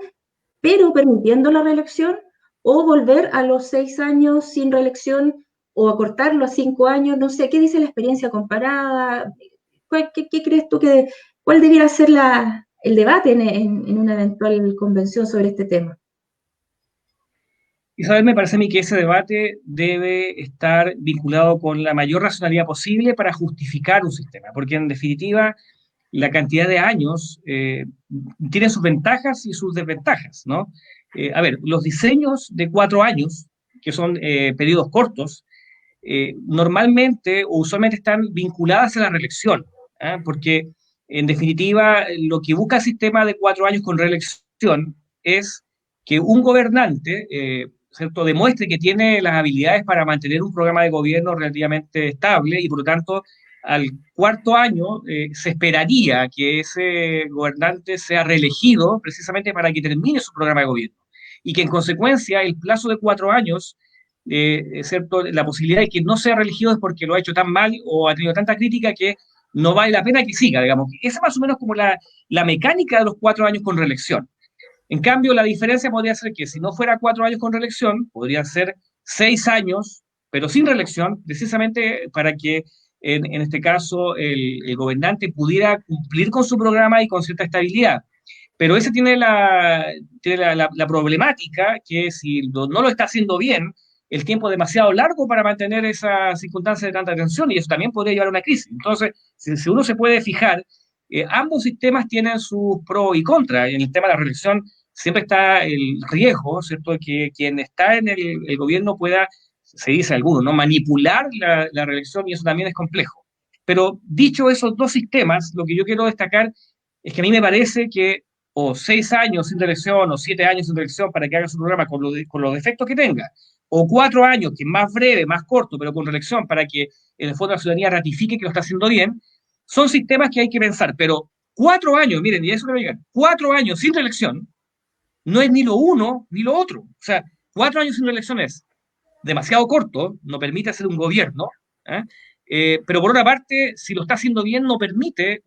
pero permitiendo la reelección, o volver a los 6 años sin reelección, o acortarlo a 5 años, no sé, ¿qué dice la experiencia comparada? ¿Qué crees tú cuál debiera ser el debate en una eventual convención sobre este tema? Isabel, me parece a mí que ese debate debe estar vinculado con la mayor racionalidad posible para justificar un sistema, porque en definitiva la cantidad de años tiene sus ventajas y sus desventajas, ¿no? A ver, los diseños de 4 años, que son periodos cortos, normalmente o usualmente están vinculadas a la reelección, ¿eh? Porque en definitiva lo que busca el sistema de 4 años con reelección es que un gobernante ¿cierto?, demuestre que tiene las habilidades para mantener un programa de gobierno relativamente estable y por lo tanto al 4.º año se esperaría que ese gobernante sea reelegido precisamente para que termine su programa de gobierno y que en consecuencia el plazo de 4 años, ¿cierto?, la posibilidad de que no sea reelegido es porque lo ha hecho tan mal o ha tenido tanta crítica que no vale la pena que siga, digamos. Esa es más o menos como la mecánica de los 4 años con reelección. En cambio, la diferencia podría ser que si no fuera 4 años con reelección, podrían ser 6 años, pero sin reelección, precisamente para que en este caso el gobernante pudiera cumplir con su programa y con cierta estabilidad. Pero ese tiene la problemática que si no lo está haciendo bien, el tiempo es demasiado largo para mantener esa circunstancia de tanta tensión y eso también podría llevar a una crisis. Entonces, si uno se puede fijar, ambos sistemas tienen sus pros y contras. En el tema de la reelección siempre está el riesgo, ¿cierto?, de que quien está en el gobierno pueda, se dice alguno, ¿no?, manipular la reelección y eso también es complejo. Pero dicho esos dos sistemas, lo que yo quiero destacar es que a mí me parece que o 6 años sin reelección o 7 años sin reelección para que haga su programa con los defectos que tenga, o 4 años, que es más breve, más corto, pero con reelección, para que en el fondo la ciudadanía ratifique que lo está haciendo bien, son sistemas que hay que pensar. Pero 4 años, miren, y eso que me digan, 4 años sin reelección, no es ni lo uno ni lo otro. O sea, 4 años sin reelección es demasiado corto, no permite hacer un gobierno, ¿eh? Pero por otra parte, si lo está haciendo bien, no permite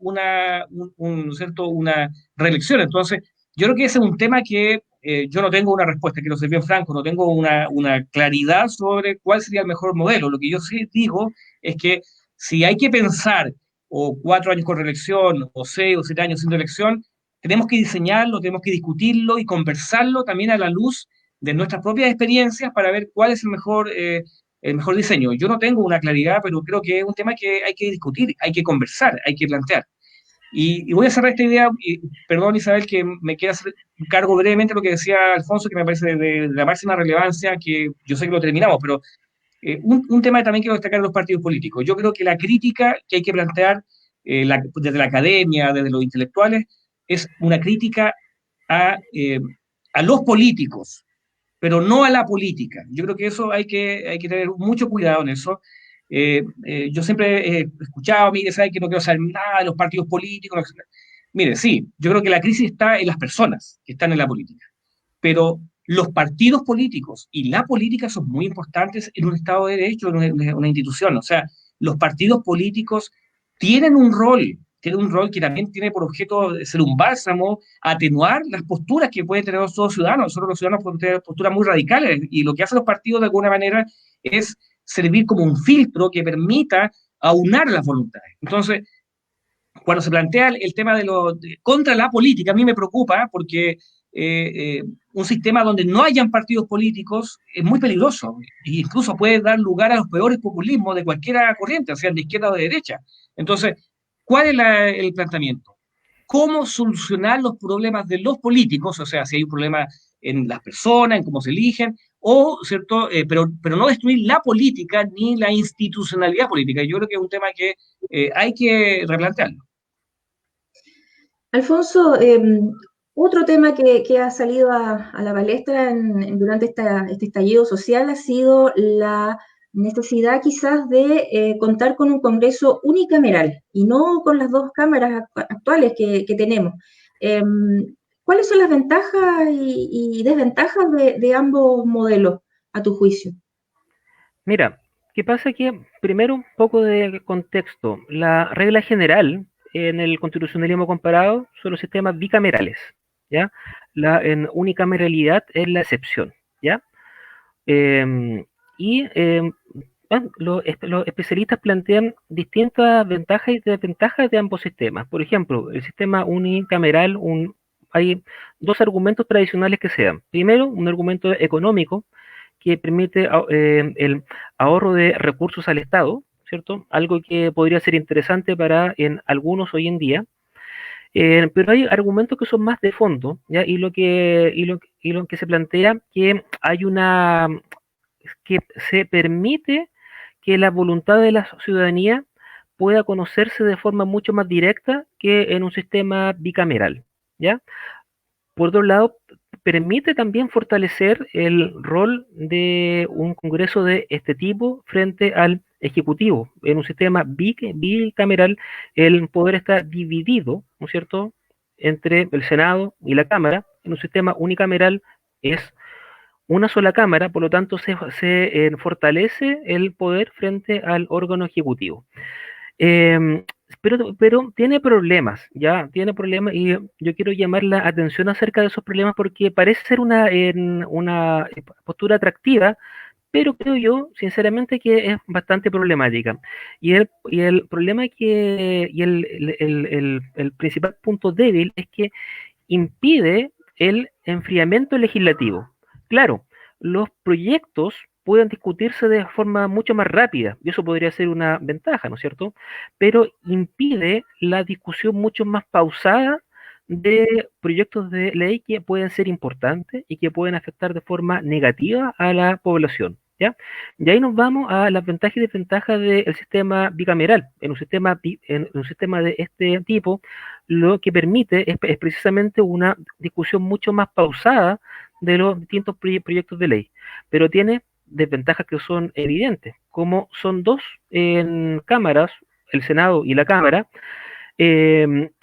¿cierto? Una reelección. Entonces, yo creo que ese es un tema que yo no tengo una respuesta, quiero ser bien franco, no tengo una claridad sobre cuál sería el mejor modelo. Lo que yo sí digo es que si hay que pensar o 4 años con reelección, o 6 o 7 años sin reelección, tenemos que diseñarlo, tenemos que discutirlo y conversarlo también a la luz de nuestras propias experiencias para ver cuál es el mejor diseño. Yo no tengo una claridad, pero creo que es un tema que hay que discutir, hay que conversar, hay que plantear. Y voy a cerrar esta idea, y perdón Isabel que me quiera hacer cargo brevemente de lo que decía Alfonso, que me parece de la máxima relevancia, que yo sé que lo terminamos, pero un tema que también quiero destacar en los partidos políticos. Yo creo que la crítica que hay que plantear desde la academia, desde los intelectuales, es una crítica a los políticos, pero no a la política. Yo creo que eso hay que tener mucho cuidado en eso. Yo siempre he escuchado, mire, sabe que no quiero saber nada de los partidos políticos. No. Mire, sí, yo creo que la crisis está en las personas que están en la política, pero los partidos políticos y la política son muy importantes en un Estado de Derecho, en una institución. O sea, los partidos políticos tienen un rol que también tiene por objeto ser un bálsamo, atenuar las posturas que pueden tener los ciudadanos. Nosotros los ciudadanos podemos tener posturas muy radicales y lo que hacen los partidos de alguna manera es servir como un filtro que permita aunar las voluntades. Entonces, cuando se plantea el tema contra la política, a mí me preocupa porque un sistema donde no hayan partidos políticos es muy peligroso e incluso puede dar lugar a los peores populismos de cualquier corriente, sean de izquierda o de derecha. Entonces, ¿cuál es el planteamiento? ¿Cómo solucionar los problemas de los políticos? O sea, si hay un problema en las personas, en cómo se eligen, ¿cierto? Pero no destruir la política ni la institucionalidad política. Yo creo que es un tema que hay que replantearlo. Alfonso, otro tema que ha salido a la palestra durante este estallido social ha sido la necesidad quizás de contar con un Congreso unicameral y no con las dos cámaras actuales que tenemos. ¿Cuáles son las ventajas y desventajas de ambos modelos, a tu juicio? Mira, ¿qué pasa? Que primero un poco de contexto. La regla general en el constitucionalismo comparado son los sistemas bicamerales, ¿ya? En unicameralidad es la excepción, ¿ya? Los especialistas plantean distintas ventajas y desventajas de ambos sistemas. Por ejemplo, el sistema unicameral, hay dos argumentos tradicionales que se dan. Primero, un argumento económico que permite el ahorro de recursos al Estado, ¿cierto? Algo que podría ser interesante para en algunos hoy en día. Pero hay argumentos que son más de fondo, ¿ya? Y lo que se plantea que que se permite que la voluntad de la ciudadanía pueda conocerse de forma mucho más directa que en un sistema bicameral, ¿ya? Por otro lado, permite también fortalecer el rol de un Congreso de este tipo frente al Ejecutivo. En un sistema bicameral, el poder está dividido, ¿no es cierto?, entre el Senado y la Cámara. En un sistema unicameral es una sola Cámara, por lo tanto se fortalece el poder frente al órgano ejecutivo. Pero tiene problemas, ya, tiene problemas y yo quiero llamar la atención acerca de esos problemas porque parece ser una postura atractiva, pero creo yo, sinceramente, que es bastante problemática. Y el problema el principal punto débil es que impide el enfriamiento legislativo. Claro, los proyectos pueden discutirse de forma mucho más rápida, y eso podría ser una ventaja, ¿no es cierto? Pero impide la discusión mucho más pausada de proyectos de ley que pueden ser importantes y que pueden afectar de forma negativa a la población, ¿ya? Y ahí nos vamos a las ventajas y desventajas del sistema bicameral. En un sistema de este tipo, lo que permite es precisamente una discusión mucho más pausada de los distintos proyectos de ley, pero tiene desventajas que son evidentes. Como son dos cámaras, el Senado y la Cámara,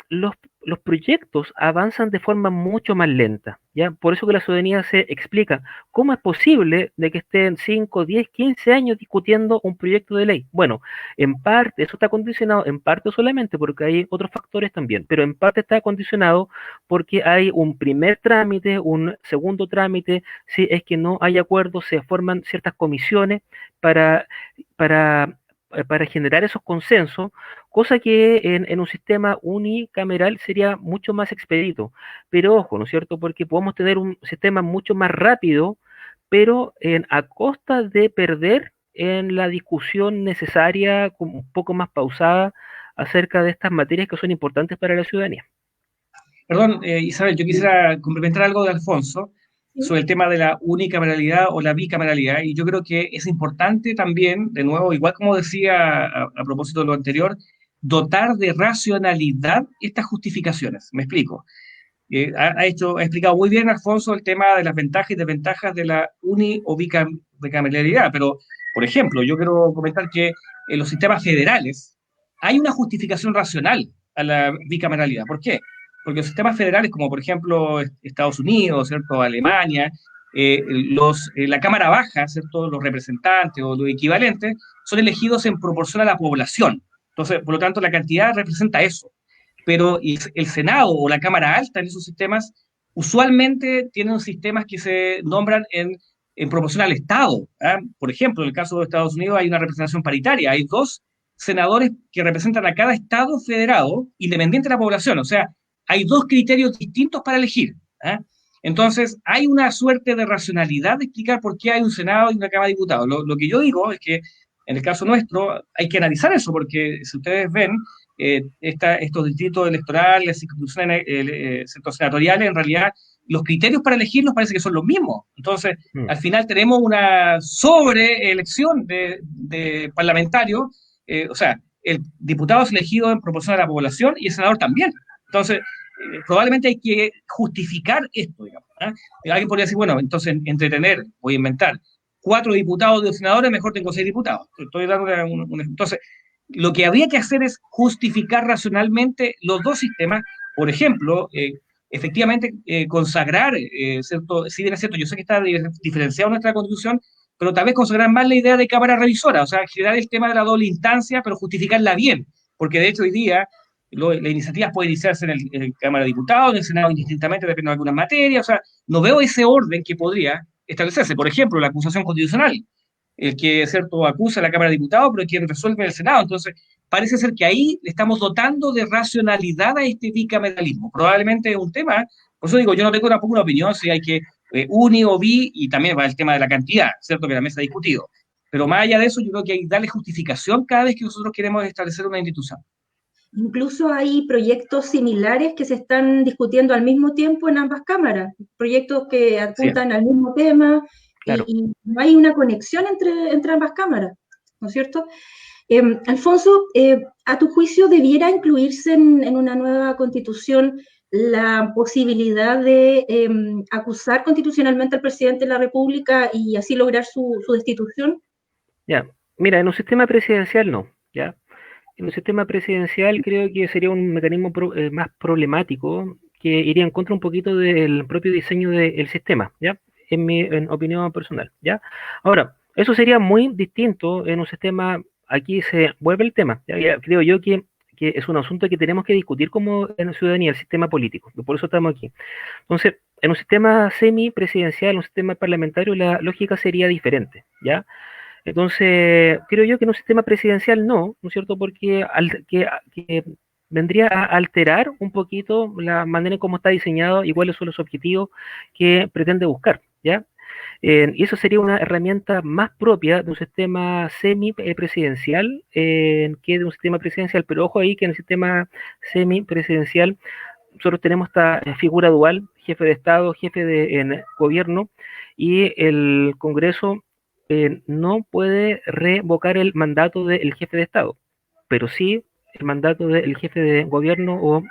los proyectos avanzan de forma mucho más lenta, ¿ya? Por eso que la ciudadanía se explica cómo es posible de que estén 5, 10, 15 años discutiendo un proyecto de ley. Bueno, en parte eso está condicionado, en parte solamente porque hay otros factores también, pero en parte está condicionado porque hay un primer trámite, un segundo trámite, si es que no hay acuerdo, se forman ciertas comisiones para, para, para generar esos consensos, cosa que en un sistema unicameral sería mucho más expedito. Pero ojo, ¿no es cierto? Porque podemos tener un sistema mucho más rápido, pero a costa de perder en la discusión necesaria, un poco más pausada, acerca de estas materias que son importantes para la ciudadanía. Perdón, Isabel, yo quisiera complementar algo de Alfonso sobre el tema de la unicameralidad o la bicameralidad, y yo creo que es importante también, de nuevo, igual como decía a propósito de lo anterior, dotar de racionalidad estas justificaciones. Me explico. Ha explicado muy bien Alfonso el tema de las ventajas y desventajas de la uni o bicameralidad, pero, por ejemplo, yo quiero comentar que en los sistemas federales hay una justificación racional a la bicameralidad. ¿Por qué? Porque los sistemas federales, como por ejemplo Estados Unidos, ¿cierto? Alemania, la Cámara Baja, ¿cierto? Los representantes o los equivalentes, son elegidos en proporción a la población. Entonces, por lo tanto, la cantidad representa eso. Pero el Senado o la Cámara Alta en esos sistemas usualmente tienen sistemas que se nombran en proporción al Estado. ¿Eh? Por ejemplo, en el caso de Estados Unidos hay una representación paritaria, hay 2 senadores que representan a cada Estado federado, independiente de la población, o sea, hay 2 criterios distintos para elegir. ¿Eh? Entonces, hay una suerte de racionalidad de explicar por qué hay un Senado y una Cámara de Diputados. Lo que yo digo es que en el caso nuestro hay que analizar eso, porque si ustedes ven, estos distritos electorales, las instituciones senatoriales, en realidad los criterios para elegirlos parece que son los mismos. Entonces, al final tenemos una sobreelección de parlamentarios, o sea, el diputado es elegido en proporción a la población y el senador también. Entonces, probablemente hay que justificar esto, digamos. Alguien podría decir, bueno, entonces entretener, voy a inventar, 4 diputados y 2 senadores, mejor tengo 6 diputados. Estoy dando entonces, lo que habría que hacer es justificar racionalmente los 2 sistemas. Por ejemplo, efectivamente consagrar, ¿cierto? Si bien es cierto, yo sé que está diferenciado nuestra Constitución, pero tal vez consagrar más la idea de cámara revisora, o sea, generar el tema de la doble instancia, pero justificarla bien, porque de hecho hoy día las iniciativas pueden iniciarse en el Cámara de Diputados, en el Senado indistintamente, dependiendo de algunas materias, o sea, no veo ese orden que podría establecerse. Por ejemplo, la acusación constitucional, el que, ¿cierto?, acusa a la Cámara de Diputados, pero quien resuelve en el Senado. Entonces, parece ser que ahí le estamos dotando de racionalidad a este bicameralismo. Probablemente es un tema, por eso digo, yo no tengo tampoco una opinión si hay que uni o bi, y también va el tema de la cantidad, ¿cierto?, que la mesa ha discutido. Pero más allá de eso, yo creo que hay que darle justificación cada vez que nosotros queremos establecer una institución. Incluso hay proyectos similares que se están discutiendo al mismo tiempo en ambas cámaras, proyectos que apuntan al mismo tema, claro. y no hay una conexión entre ambas cámaras, ¿no es cierto? Alfonso, ¿a tu juicio debiera incluirse en una nueva constitución la posibilidad de acusar constitucionalmente al presidente de la República y así lograr su destitución? Ya, mira, en un sistema presidencial no, ¿ya? En un sistema presidencial creo que sería un mecanismo más problemático que iría en contra un poquito del propio diseño del sistema, ¿ya? En mi opinión personal, ¿ya? Ahora, eso sería muy distinto en un sistema, aquí se vuelve el tema, ¿ya? Creo yo que es un asunto que tenemos que discutir como en la ciudadanía, el sistema político, por eso estamos aquí. Entonces, en un sistema semipresidencial, un sistema parlamentario, la lógica sería diferente, ¿ya? Entonces, creo yo que en un sistema presidencial no es cierto? Porque que vendría a alterar un poquito la manera en cómo está diseñado y cuáles son los objetivos que pretende buscar, ¿ya? Y eso sería una herramienta más propia de un sistema semipresidencial que de un sistema presidencial, pero ojo ahí que en el sistema semipresidencial nosotros tenemos esta figura dual, jefe de Estado, jefe de gobierno, y el Congreso no puede revocar el mandato del jefe de Estado, pero sí el mandato del jefe de gobierno o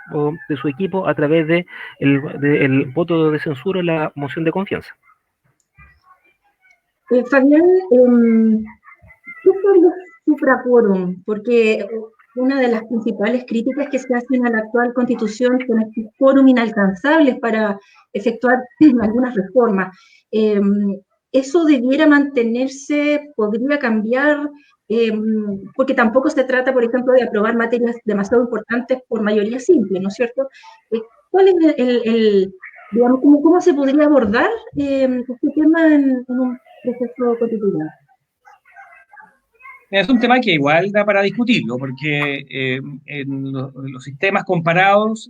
de su equipo a través de el voto de censura o la moción de confianza. Fabián, ¿qué son los supraquórum? Porque una de las principales críticas que se hacen a la actual Constitución son estos quórum inalcanzables para efectuar algunas reformas. ¿Eso debiera mantenerse? ¿Podría cambiar? Porque tampoco se trata, por ejemplo, de aprobar materias demasiado importantes por mayoría simple, ¿no es cierto? ¿Cuál es digamos, cómo se podría abordar este tema en un proceso constituyente? Es un tema que igual da para discutirlo, porque en los sistemas comparados,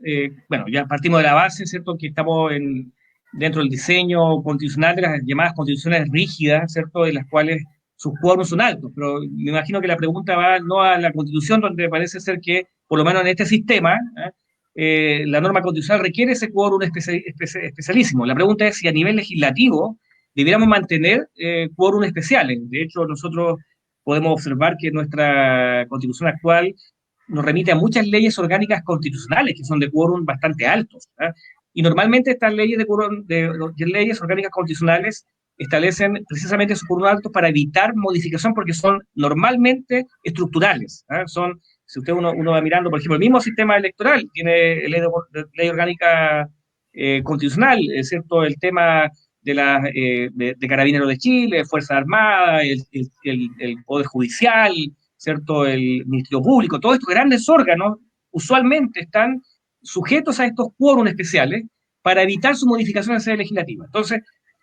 bueno, ya partimos de la base, ¿cierto?, que estamos dentro del diseño constitucional de las llamadas constituciones rígidas, ¿cierto?, de las cuales sus quórums son altos, pero me imagino que la pregunta va no a la constitución, donde parece ser que, por lo menos en este sistema, la norma constitucional requiere ese quórum especialísimo. La pregunta es si a nivel legislativo debiéramos mantener quórum especiales. De hecho, nosotros podemos observar que nuestra constitución actual nos remite a muchas leyes orgánicas constitucionales que son de quórum bastante altos. Y normalmente estas leyes de leyes orgánicas constitucionales establecen precisamente su quórum alto para evitar modificación porque son normalmente estructurales. Son, si uno va mirando, por ejemplo, el mismo sistema electoral tiene ley orgánica constitucional, es cierto, el tema de Carabineros de Chile, Fuerza Armada, el Poder Judicial, ¿cierto?, el Ministerio Público, todos estos grandes órganos usualmente están sujetos a estos quórums especiales para evitar su modificación en sede legislativa. Entonces,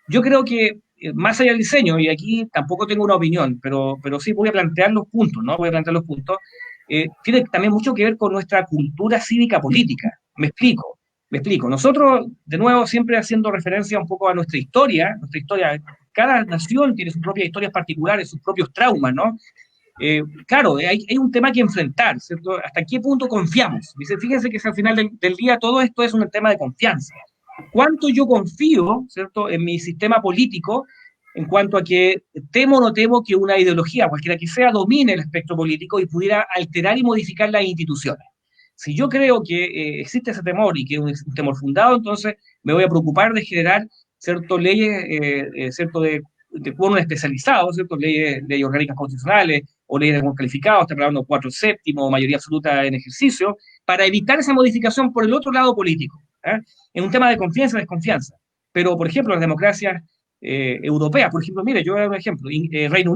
yo creo que más allá del diseño, y aquí tampoco tengo una opinión, pero sí voy a plantear los puntos, ¿no? Voy a plantear los puntos. Tiene también mucho que ver con nuestra cultura cívica política. Me explico. Nosotros, de nuevo, siempre haciendo referencia un poco a nuestra historia, cada nación tiene sus propias historias particulares, sus propios traumas, ¿no? Claro, hay un tema que enfrentar, ¿cierto? ¿Hasta qué punto confiamos? Fíjense que al final del día todo esto es un tema de confianza. ¿Cuánto yo confío, ¿cierto?, en mi sistema político en cuanto a que temo o no temo que una ideología, cualquiera que sea, domine el espectro político y pudiera alterar y modificar las instituciones? Si yo creo que existe ese temor y que es un temor fundado, entonces me voy a preocupar de generar, ¿cierto?, leyes, ¿cierto?, de quórum especializados, ¿cierto?, leyes orgánicas constitucionales o leyes de quórum calificado, estamos hablando de 4/7 o mayoría absoluta en ejercicio, para evitar esa modificación por el otro lado político. Es un tema de confianza o desconfianza. Pero, por ejemplo, las democracias europeas, por ejemplo, mire, yo voy a dar un ejemplo, Reino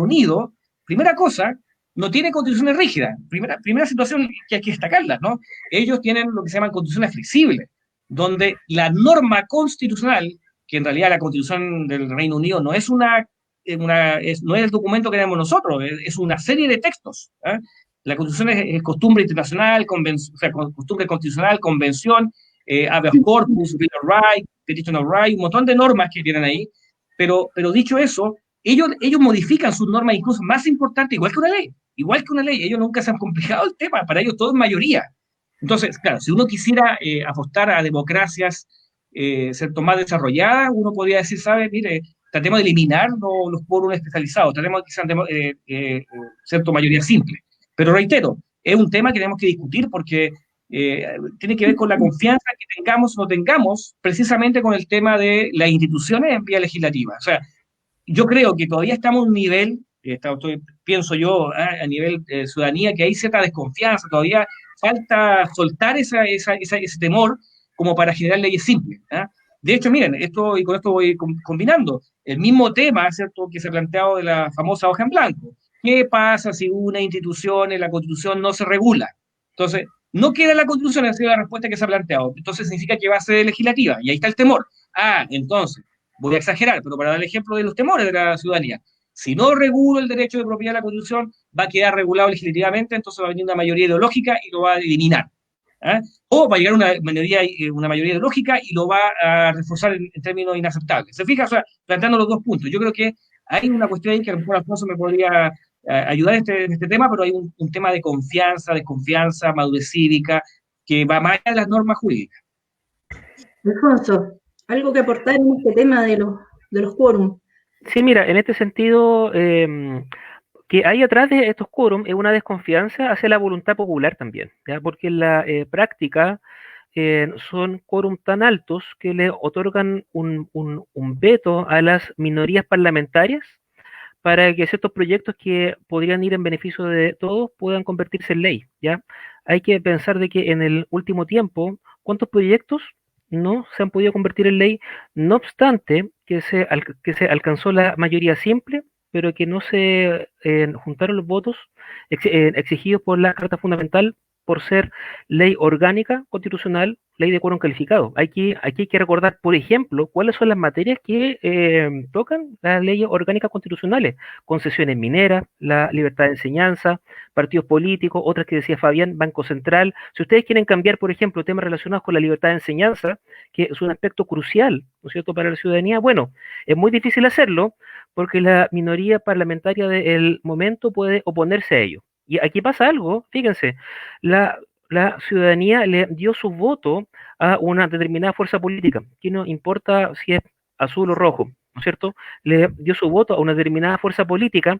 Unido, primera cosa, no tiene constituciones rígidas. Primera situación que hay que destacarla, ¿no? Ellos tienen lo que se llaman constituciones flexibles, donde la norma constitucional, que en realidad la constitución del Reino Unido no es no es el documento que tenemos nosotros, es una serie de textos. La constitución es costumbre internacional, costumbre constitucional, convención, habeas corpus, bill of rights, petition of rights, un montón de normas que tienen ahí. Pero dicho eso, ellos modifican sus normas incluso más importantes, igual que una ley. Ellos nunca se han complicado el tema, para ellos todo es mayoría. Entonces, claro, si uno quisiera apostar a democracias ¿cierto?, más desarrolladas, uno podría decir, ¿sabe? Mire, tratemos de eliminar los quórums especializados, tratemos de que sean ¿cierto?, mayoría simple. Pero reitero, es un tema que tenemos que discutir porque tiene que ver con la confianza que tengamos o no tengamos precisamente con el tema de las instituciones en vía legislativa. O sea, yo creo que todavía estamos en un nivel, pienso yo, a nivel ciudadanía, que hay cierta desconfianza, todavía falta soltar ese temor como para generar leyes simples. De hecho, miren, y con esto voy combinando, el mismo tema, ¿cierto?, que se ha planteado de la famosa hoja en blanco. ¿Qué pasa si una institución en la Constitución no se regula? Entonces, no queda en la Constitución, esa es la respuesta que se ha planteado. Entonces significa que va a ser legislativa, y ahí está el temor. Entonces, voy a exagerar, pero para dar el ejemplo de los temores de la ciudadanía, si no regulo el derecho de propiedad de la Constitución, va a quedar regulado legislativamente, entonces va a venir una mayoría ideológica y lo va a eliminar. O va a llegar una mayoría ideológica y lo va a reforzar en términos inaceptables. ¿Se fija? O sea, planteando los dos puntos. Yo creo que hay una cuestión ahí que a lo mejor Alfonso me podría ayudar en este tema, pero hay un tema de confianza, desconfianza, madurez cívica, que va más allá de las normas jurídicas. Alfonso, ¿algo que aportar en este tema de los quórum? Sí, mira, en este sentido, que hay atrás de estos quórum es una desconfianza hacia la voluntad popular también, ¿ya? Porque en la práctica son quórum tan altos que le otorgan un veto a las minorías parlamentarias para que ciertos proyectos que podrían ir en beneficio de todos puedan convertirse en ley, ¿ya? Hay que pensar de que en el último tiempo, ¿cuántos proyectos no se han podido convertir en ley? No obstante que se alcanzó la mayoría simple, pero que no se juntaron los votos exigidos por la Carta Fundamental por ser ley orgánica constitucional, ley de quórum calificado. Aquí hay que recordar, por ejemplo, cuáles son las materias que tocan las leyes orgánicas constitucionales: concesiones mineras, la libertad de enseñanza, partidos políticos, otras que decía Fabián, Banco Central. Si ustedes quieren cambiar, por ejemplo, temas relacionados con la libertad de enseñanza, que es un aspecto crucial, ¿no es cierto?, para la ciudadanía, bueno, es muy difícil hacerlo porque la minoría parlamentaria del momento puede oponerse a ello. Y aquí pasa algo, fíjense, la ciudadanía le dio su voto a una determinada fuerza política, que no importa si es azul o rojo, ¿no es cierto? Le dio su voto a una determinada fuerza política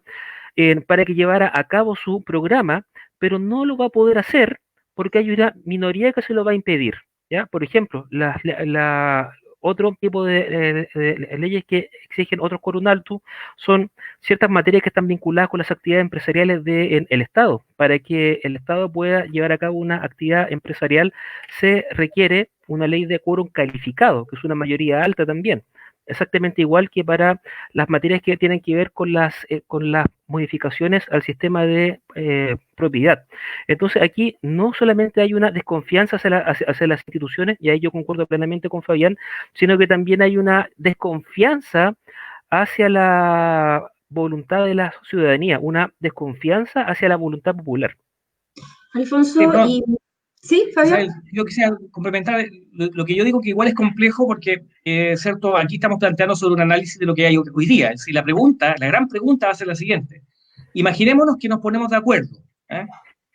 para que llevara a cabo su programa, pero no lo va a poder hacer porque hay una minoría que se lo va a impedir, ¿ya? Por ejemplo, otro tipo de leyes que exigen otros quórum alto son ciertas materias que están vinculadas con las actividades empresariales del Estado. Para que el Estado pueda llevar a cabo una actividad empresarial se requiere una ley de quórum calificado, que es una mayoría alta también. Exactamente igual que para las materias que tienen que ver con las modificaciones al sistema de propiedad. Entonces aquí no solamente hay una desconfianza hacia las instituciones, y ahí yo concuerdo plenamente con Fabián, sino que también hay una desconfianza hacia la voluntad de la ciudadanía, una desconfianza hacia la voluntad popular. Alfonso, sí, ¿sí, Fabián? Yo quisiera complementar lo que yo digo, que igual es complejo porque, cierto, aquí estamos planteando sobre un análisis de lo que hay hoy día. Es decir, la gran pregunta va a ser la siguiente. Imaginémonos que nos ponemos de acuerdo.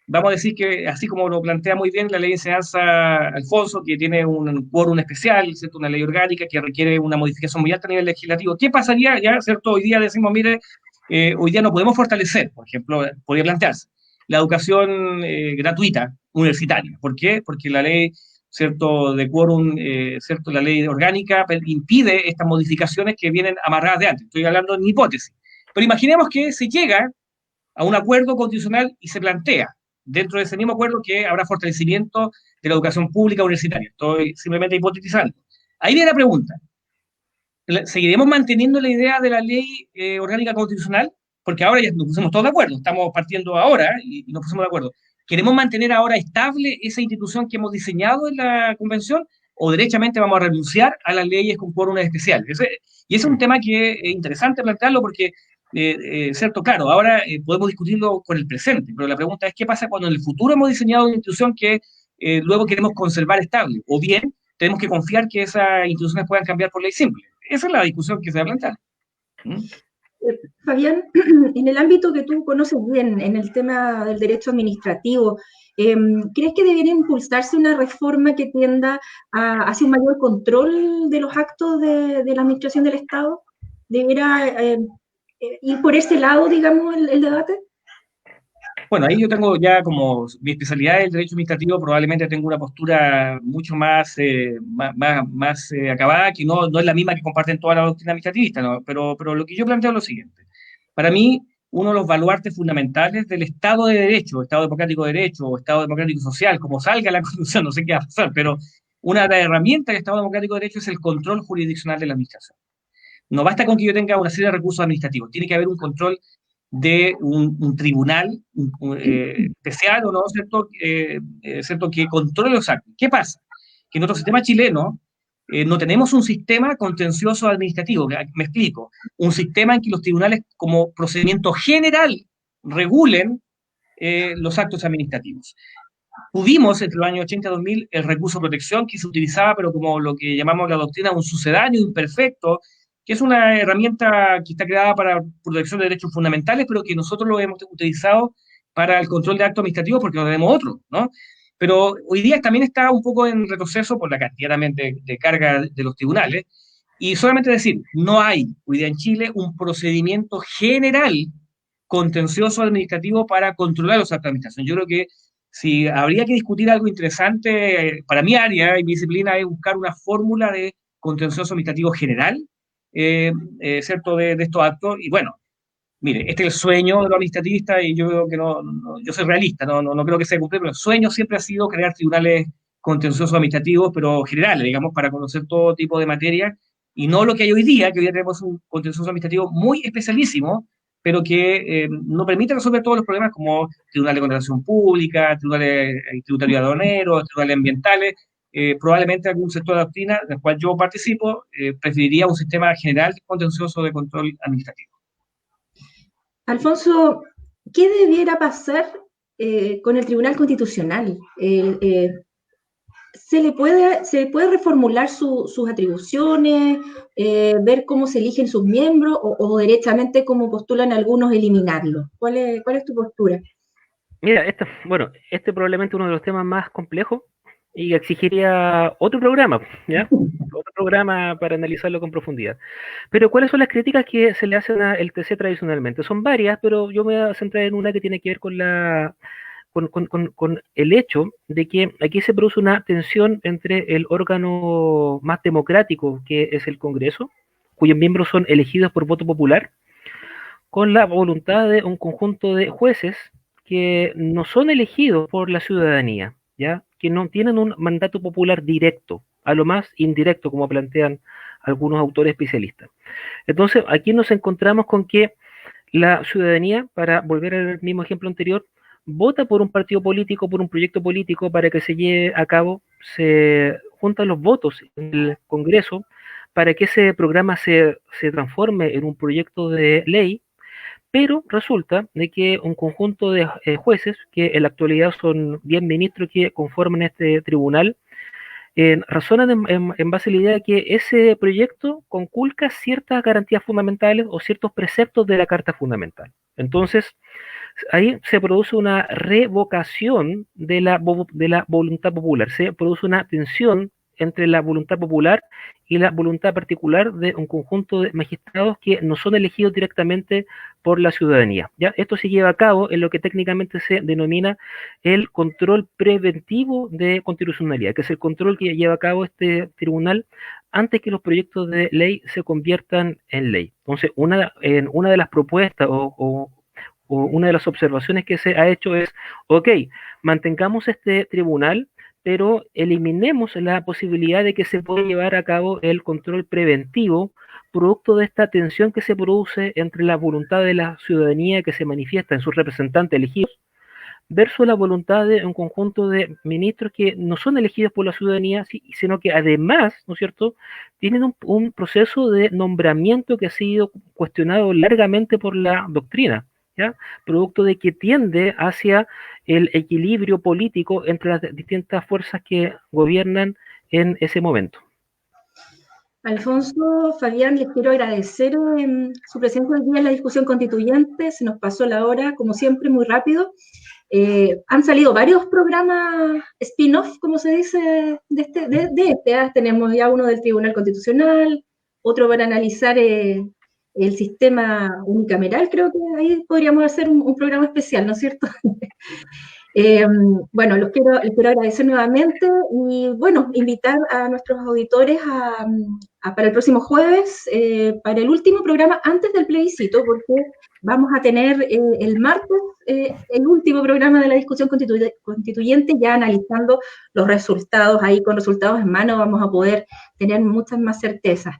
Vamos a decir que, así como lo plantea muy bien la ley de enseñanza Alfonso, que tiene un quórum especial, ¿cierto?, una ley orgánica que requiere una modificación muy alta a nivel legislativo. ¿Qué pasaría ya, cierto? Hoy día decimos, mire, hoy día no podemos fortalecer, por ejemplo, podría plantearse la educación gratuita universitaria. ¿Por qué? Porque la ley, cierto, de quórum, cierto, la ley orgánica impide estas modificaciones que vienen amarradas de antes. Estoy hablando en hipótesis. Pero imaginemos que se llega a un acuerdo constitucional y se plantea dentro de ese mismo acuerdo que habrá fortalecimiento de la educación pública universitaria. Estoy simplemente hipotetizando. Ahí viene la pregunta. ¿Seguiremos manteniendo la idea de la ley orgánica constitucional? Porque ahora ya nos pusimos todos de acuerdo, estamos partiendo ahora y nos pusimos de acuerdo. ¿Queremos mantener ahora estable esa institución que hemos diseñado en la convención o derechamente vamos a renunciar a las leyes con quórum especial? Y ese es un tema que es interesante plantearlo porque, cierto, claro, ahora podemos discutirlo con el presente, pero la pregunta es qué pasa cuando en el futuro hemos diseñado una institución que luego queremos conservar estable, o bien tenemos que confiar que esas instituciones puedan cambiar por ley simple. Esa es la discusión que se va a plantear. Fabián, en el ámbito que tú conoces bien, en el tema del derecho administrativo, ¿crees que debería impulsarse una reforma que tienda hacia un mayor control de los actos de la administración del Estado? ¿Debería ir por ese lado, digamos, el debate? Bueno, ahí yo tengo ya como mi especialidad el derecho administrativo, probablemente tengo una postura mucho más, más acabada, que no es la misma que comparten toda la doctrina administrativista, ¿no? Pero lo que yo planteo es lo siguiente. Para mí, uno de los baluartes fundamentales del Estado de Derecho, Estado democrático de Derecho, o Estado democrático social, como salga la Constitución, no sé qué va a pasar, pero una de las herramientas del Estado democrático de Derecho es el control jurisdiccional de la administración. No basta con que yo tenga una serie de recursos administrativos, tiene que haber un control de un tribunal especial, ¿o no? ¿Cierto? ¿Cierto? Que controle los actos. ¿Qué pasa? Que en nuestro sistema chileno no tenemos un sistema contencioso administrativo. Me explico. Un sistema en que los tribunales, como procedimiento general, regulen los actos administrativos. Tuvimos entre los años 80 y 2000 el recurso de protección que se utilizaba, pero como lo que llamamos la doctrina un sucedáneo imperfecto, que es una herramienta que está creada para protección de derechos fundamentales, pero que nosotros lo hemos utilizado para el control de actos administrativos porque no tenemos otro, ¿no? Pero hoy día también está un poco en retroceso por la cantidad también de carga de los tribunales, y solamente decir, no hay hoy día en Chile un procedimiento general contencioso administrativo para controlar los actos de administración. Yo creo que si habría que discutir algo interesante, para mi área y mi disciplina es buscar una fórmula de contencioso administrativo general, ¿cierto?, de estos actos. Y bueno, mire, este es el sueño de los administratistas y yo creo que yo soy realista, no creo que se cumpla, pero el sueño siempre ha sido crear tribunales contenciosos administrativos, pero generales, digamos, para conocer todo tipo de materia, y no lo que hay hoy día, que hoy día tenemos un contencioso administrativo muy especialísimo, pero que no permite resolver todos los problemas como tribunales de contratación pública, tribunales tributarios aduaneros, tribunales ambientales. Probablemente algún sector de doctrina del cual yo participo preferiría un sistema general contencioso de control administrativo. Alfonso, ¿qué debiera pasar con el Tribunal Constitucional? ¿Se le puede reformular sus atribuciones, ver cómo se eligen sus miembros o derechamente, como postulan algunos, eliminarlo? ¿Cuál es tu postura? Mira, este probablemente es uno de los temas más complejos y exigiría otro programa, ¿ya? Otro programa para analizarlo con profundidad. Pero ¿cuáles son las críticas que se le hacen al TC tradicionalmente? Son varias, pero yo me voy a centrar en una que tiene que ver con el hecho de que aquí se produce una tensión entre el órgano más democrático, que es el Congreso, cuyos miembros son elegidos por voto popular, con la voluntad de un conjunto de jueces que no son elegidos por la ciudadanía, ¿ya? Que no tienen un mandato popular directo, a lo más indirecto, como plantean algunos autores especialistas. Entonces, aquí nos encontramos con que la ciudadanía, para volver al mismo ejemplo anterior, vota por un partido político, por un proyecto político para que se lleve a cabo, se juntan los votos en el Congreso para que ese programa se transforme en un proyecto de ley, pero resulta de que un conjunto de jueces, que en la actualidad son 10 ministros que conforman este tribunal, razonan en base a la idea de que ese proyecto conculca ciertas garantías fundamentales o ciertos preceptos de la Carta Fundamental. Entonces, ahí se produce una revocación de la voluntad popular, se produce una tensión entre la voluntad popular y la voluntad particular de un conjunto de magistrados que no son elegidos directamente por la ciudadanía. ¿Ya? Esto se lleva a cabo en lo que técnicamente se denomina el control preventivo de constitucionalidad, que es el control que lleva a cabo este tribunal antes que los proyectos de ley se conviertan en ley. Entonces, una de las propuestas o una de las observaciones que se ha hecho es, ok, mantengamos este tribunal, pero eliminemos la posibilidad de que se pueda llevar a cabo el control preventivo, producto de esta tensión que se produce entre la voluntad de la ciudadanía que se manifiesta en sus representantes elegidos, versus la voluntad de un conjunto de ministros que no son elegidos por la ciudadanía, sino que además, ¿no es cierto?, tienen un proceso de nombramiento que ha sido cuestionado largamente por la doctrina, ¿ya? Producto de que tiende hacia el equilibrio político entre las distintas fuerzas que gobiernan en ese momento. Alfonso, Fabián, les quiero agradecer su presencia hoy día en la discusión constituyente. Se nos pasó la hora, como siempre, muy rápido. Han salido varios programas spin-off, como se dice, de este. Tenemos ya uno del Tribunal Constitucional, otro para analizar el sistema unicameral. Creo que ahí podríamos hacer un programa especial, ¿no es cierto? Bueno, les quiero agradecer nuevamente y, bueno, invitar a nuestros auditores para el próximo jueves, para el último programa antes del plebiscito, porque vamos a tener el martes el último programa de la discusión constituyente, ya analizando los resultados. Ahí con resultados en mano vamos a poder tener muchas más certezas.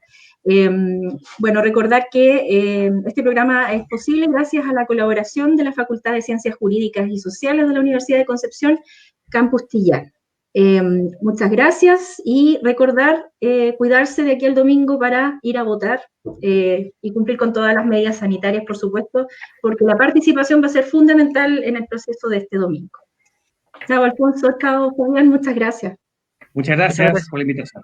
Bueno, recordar que este programa es posible gracias a la colaboración de la Facultad de Ciencias Jurídicas y Sociales de la Universidad de Concepción, Campus Chillán. Muchas gracias y recordar cuidarse de aquí al domingo para ir a votar y cumplir con todas las medidas sanitarias, por supuesto, porque la participación va a ser fundamental en el proceso de este domingo. Chao, Alfonso, chao, Fabián, muchas gracias. Muchas gracias por la invitación.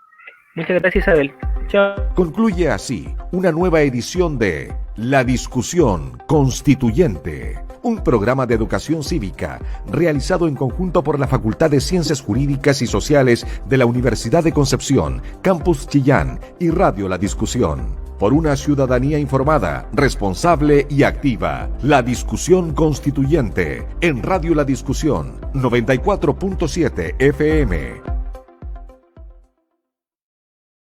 Muchas gracias, Isabel. Chao. Concluye así una nueva edición de La Discusión Constituyente, un programa de educación cívica realizado en conjunto por la Facultad de Ciencias Jurídicas y Sociales de la Universidad de Concepción, Campus Chillán y Radio La Discusión. por una ciudadanía informada, responsable y activa. La discusión constituyente en Radio La Discusión 94.7 FM.